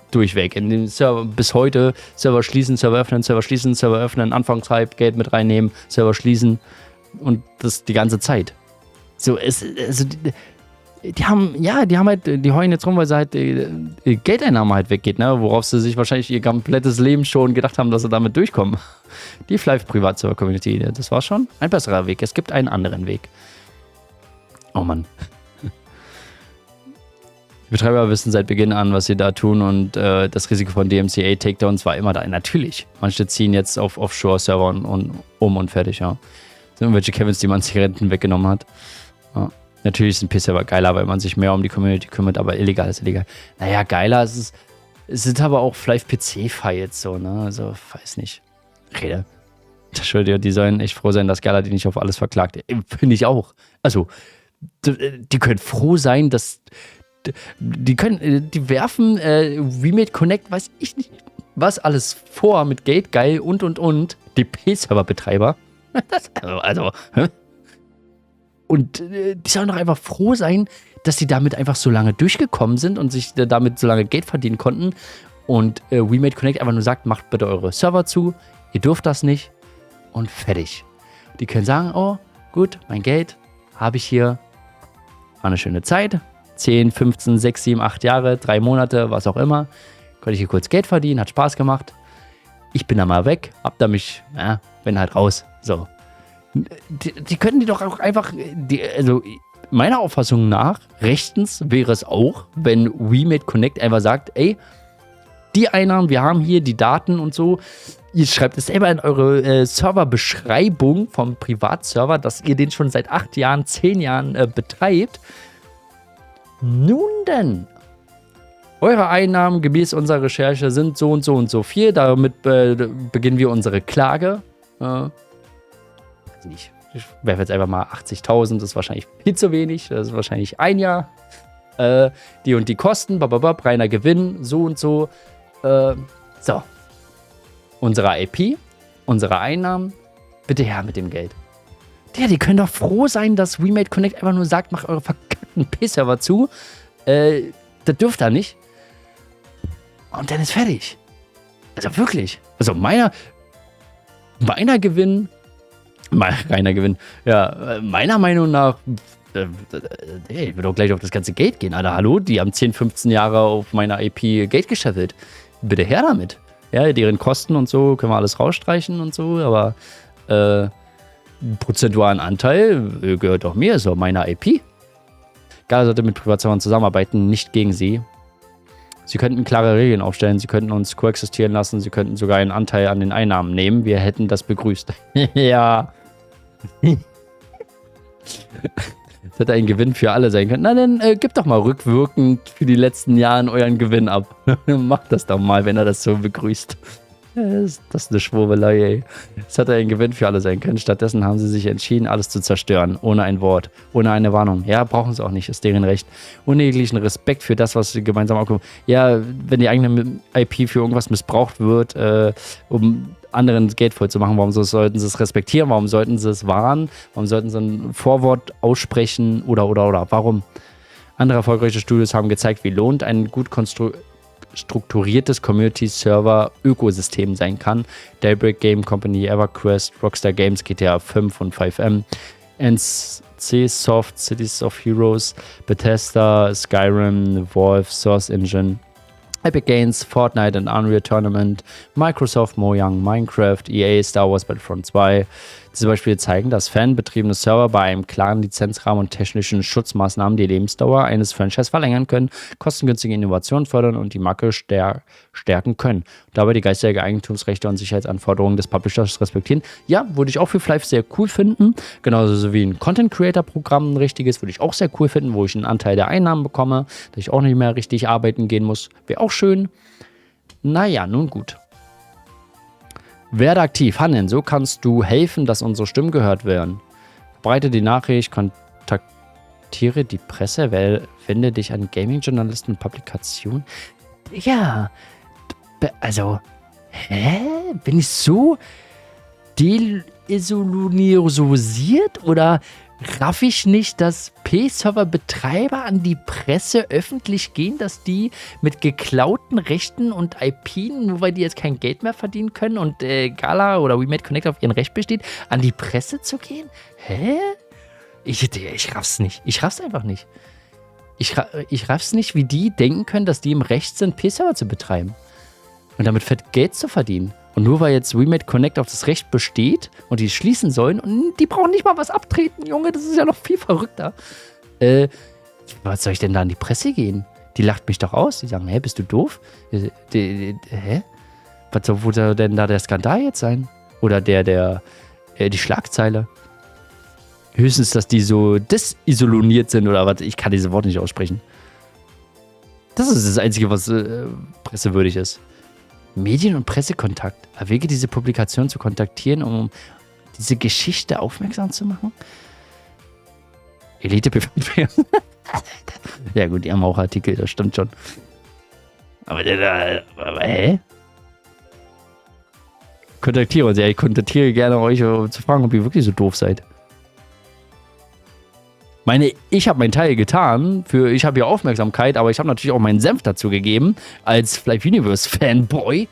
Durchweg. In den Server bis heute Server schließen, Server öffnen, Anfangshype, Geld mit reinnehmen, Server schließen und das die ganze Zeit. So, die heulen jetzt rum, weil sie halt Geldeinnahme halt weggeht, ne? Worauf sie sich wahrscheinlich ihr komplettes Leben schon gedacht haben, dass sie damit durchkommen. Die Flive-Privatserver-Community, das war schon ein besserer Weg. Es gibt einen anderen Weg. Oh Mann. Die Betreiber wissen seit Beginn an, was sie da tun und das Risiko von DMCA-Takedowns war immer da. Natürlich. Manche ziehen jetzt auf Offshore-Server und fertig, ja. Das sind irgendwelche Kevins, die man Zigaretten weggenommen hat. Ja. Natürlich ist ein P-Server geiler, weil man sich mehr um die Community kümmert, aber illegal ist illegal. Naja, geiler ist es. Es sind aber auch vielleicht PC-Files so, ne? Also, weiß nicht. Rede. Entschuldigung, die sollen echt froh sein, dass Gala die nicht auf alles verklagt. Finde ich auch. Also, die können froh sein, dass. Die werfen WeMade Connect, weiß ich nicht, was alles vor mit Gate, geil und. Die P-Server-Betreiber. Und die sollen doch einfach froh sein, dass sie damit einfach so lange durchgekommen sind und sich damit so lange Geld verdienen konnten. Und WeMade Connect einfach nur sagt, macht bitte eure Server zu, ihr dürft das nicht und fertig. Die können sagen, oh, gut, mein Geld habe ich hier, war eine schöne Zeit, 10, 15, 6, 7, 8 Jahre, 3 Monate, was auch immer. Konnte ich hier kurz Geld verdienen, hat Spaß gemacht. Ich bin da mal weg, hab da mich, bin halt raus. So. Die können die doch auch einfach, also meiner Auffassung nach, rechtens wäre es auch, wenn WeMade Connect einfach sagt, ey, die Einnahmen, wir haben hier die Daten und so, ihr schreibt es selber in eure Serverbeschreibung vom Privatserver, dass ihr den schon seit 8 Jahren, 10 Jahren betreibt. Nun denn, eure Einnahmen gemäß unserer Recherche sind so und so und so viel. Damit beginnen wir unsere Klage. Weiß nicht. Ich werfe jetzt einfach mal 80.000. Das ist wahrscheinlich viel zu wenig. Das ist wahrscheinlich ein Jahr. Die und die Kosten. Reiner Gewinn. So und so. So. Unsere IP. Unsere Einnahmen. Bitte her mit dem Geld. Ja, die können doch froh sein, dass WeMade Connect einfach nur sagt, macht eure verkackten P-Server zu. Das dürft ihr nicht. Und dann ist fertig. Also wirklich. Also meiner Gewinn, reiner Gewinn, ja, meiner Meinung nach, ich will doch gleich auf das ganze Geld gehen. Alter, hallo, die haben 10, 15 Jahre auf meiner IP Geld gescheffelt. Bitte her damit. Ja, deren Kosten und so können wir alles rausstreichen und so, aber prozentualen Anteil gehört doch mir, so meiner IP. Gala sollte mit Privatservern zusammenarbeiten, nicht gegen sie. Sie könnten klare Regeln aufstellen, sie könnten uns koexistieren lassen, sie könnten sogar einen Anteil an den Einnahmen nehmen. Wir hätten das begrüßt. Ja. Das hätte ein Gewinn für alle sein können. Na dann gebt doch mal rückwirkend für die letzten Jahre euren Gewinn ab. Macht das doch mal, wenn er das so begrüßt. Das ist eine Schwurbelei, ey. Es hätte ein Gewinn für alle sein können. Stattdessen haben sie sich entschieden, alles zu zerstören. Ohne ein Wort. Ohne eine Warnung. Ja, brauchen sie auch nicht. Ist deren Recht. Ohne jeglichen Respekt für das, was sie gemeinsam aufkommen. Ja, wenn die eigene IP für irgendwas missbraucht wird, um anderen Geld voll zu machen, warum sollten sie es respektieren? Warum sollten sie es wahren? Warum sollten sie ein Vorwort aussprechen? Oder. Warum? Andere erfolgreiche Studios haben gezeigt, wie lohnend ein gut strukturiertes Community-Server-Ökosystem sein kann. Daybreak Game Company, EverQuest, Rockstar Games, GTA 5 und 5M, NC Soft, Cities of Heroes, Bethesda, Skyrim, Valve, Source Engine, Epic Games, Fortnite und Unreal Tournament, Microsoft, Mojang, Minecraft, EA, Star Wars Battlefront 2. Diese Beispiele zeigen, dass fanbetriebene Server bei einem klaren Lizenzrahmen und technischen Schutzmaßnahmen die Lebensdauer eines Franchise verlängern können, kostengünstige Innovationen fördern und die Marke stärken können. Dabei die geistigen Eigentumsrechte und Sicherheitsanforderungen des Publishers respektieren. Ja, würde ich auch für Flive sehr cool finden. Genauso wie ein Content-Creator-Programm ein richtiges, würde ich auch sehr cool finden, wo ich einen Anteil der Einnahmen bekomme, dass ich auch nicht mehr richtig arbeiten gehen muss. Wäre auch schön. Naja, nun gut. Werde aktiv, handeln, so kannst du helfen, dass unsere Stimmen gehört werden. Verbreite die Nachricht, kontaktiere die Presse, wende dich an Gaming-Journalisten und Publikationen. Ja, also, bin ich so desillusionisiert oder raff ich nicht, dass P-Server-Betreiber an die Presse öffentlich gehen, dass die mit geklauten Rechten und IP, nur weil die jetzt kein Geld mehr verdienen können und Gala oder We Made Connect auf ihren Recht besteht, an die Presse zu gehen? Hä? Ich raff's nicht. Ich raff's einfach nicht. Ich raff's nicht, wie die denken können, dass die im Recht sind, P-Server zu betreiben und damit fett Geld zu verdienen. Und nur weil jetzt We Made Connect auf das Recht besteht und die schließen sollen und die brauchen nicht mal was abtreten, Junge, das ist ja noch viel verrückter. Was soll ich denn da an die Presse gehen? Die lacht mich doch aus. Die sagen, hä, bist du doof? Hä? Wo soll denn da der Skandal jetzt sein? Oder die Schlagzeile? Höchstens, dass die so desillusioniert sind oder was. Ich kann diese Worte nicht aussprechen. Das ist das Einzige, was pressewürdig ist. Medien- und Pressekontakt. Erwäge diese Publikation zu kontaktieren, um diese Geschichte aufmerksam zu machen. Elite P5. Ja gut, die haben auch Artikel, das stimmt schon. Aber hä? Kontaktiere uns. Ja, ich kontaktiere gerne euch, um zu fragen, ob ihr wirklich so doof seid. Ich habe meinen Teil getan, ich habe ja Aufmerksamkeit, aber ich habe natürlich auch meinen Senf dazu gegeben, als Flive Universe Fanboy.